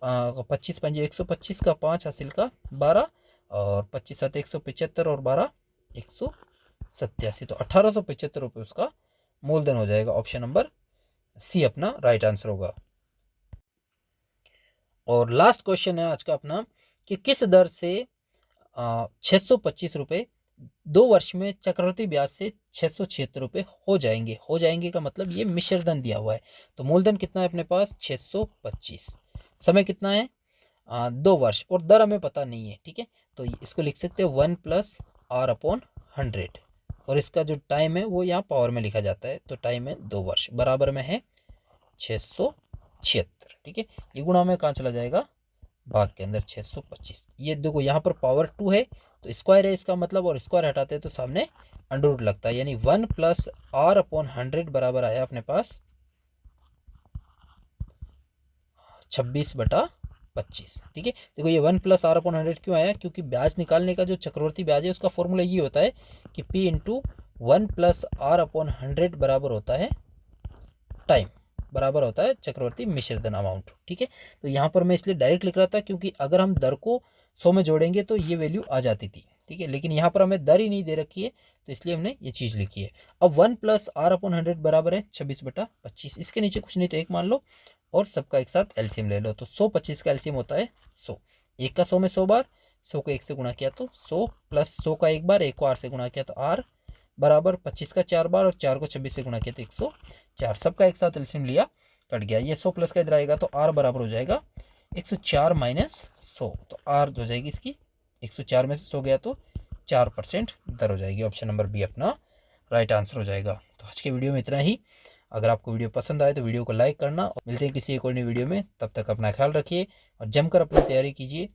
S1: 25 पंजे 125 का 5 हासिल का 12 और 25 7 175 और 12 187, तो 1875 रुपये उसका मूलधन हो जाएगा। ऑप्शन नंबर सी अपना राइट आंसर होगा। और लास्ट क्वेश्चन है आज का अपना कि किस दर से 625 रुपये 2 वर्ष में चक्रवृद्धि ब्याज से 676 रुपये हो जाएंगे। हो जाएंगे का मतलब ये मिश्रधन दिया हुआ है, तो मूलधन कितना है अपने पास 625, समय कितना है 2 वर्ष और दर हमें पता नहीं है। ठीक है, तो इसको लिख सकते हैं 1 + R/100 और इसका जो टाइम है वो यहाँ पावर में लिखा जाता है, तो टाइम है 2 वर्ष बराबर में है 676। ठीक है, ये गुणा में कहाँ चला जाएगा भाग के अंदर 625। ये देखो यहाँ पर पावर 2 है तो स्क्वायर है इसका मतलब, और स्क्वायर हटाते हैं तो सामने अंडर लगता है, यानी 1 + R/100 बराबर आया अपने पास 26/25। ठीक है, देखो ये 1 + R/100 क्यों आया, क्योंकि ब्याज निकालने का जो चक्रवर्ती ब्याज है उसका फॉर्मूला ये होता है कि P इंटू 1 + R/100 बराबर होता है टाइम, बराबर होता है चक्रवर्ती मिश्रधन अमाउंट। ठीक है, तो यहाँ पर मैं इसलिए डायरेक्ट लिख रहा था क्योंकि अगर हम दर को 100 में जोड़ेंगे तो ये वैल्यू आ जाती थी। ठीक है, लेकिन यहाँ पर हमें दर ही नहीं दे रखी है तो इसलिए हमने ये चीज़ लिखी है। अब 1 + R/100 बराबर है 26/25, इसके नीचे कुछ नहीं तो 1 मान लो और सबका एक साथ एलसीएम ले लो, तो 125 का एलसीएम होता है 100, 1 का 100 में 100 बार, 100 को 1 से गुणा किया तो 100 + 100 का 1 बार, 1 को R से गुणा किया तो R बराबर 25 का 4 बार और 4 को 26 से गुणा किया तो 104, सबका एक साथ एलसीएम लिया कट गया, ये 100 प्लस का इधर आएगा तो R बराबर हो जाएगा 104 - 100, तो R हो जाएगी इसकी 104 में से 100 गया तो 4% दर हो जाएगी। ऑप्शन नंबर बी अपना राइट आंसर हो जाएगा। तो आज के वीडियो में इतना ही। अगर आपको वीडियो पसंद आए तो वीडियो को लाइक करना, और मिलते हैं किसी एक और नई वीडियो में, तब तक अपना ख्याल रखिए और जमकर अपनी तैयारी कीजिए।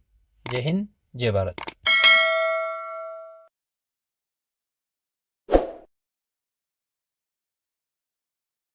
S1: जय हिंद, जय भारत।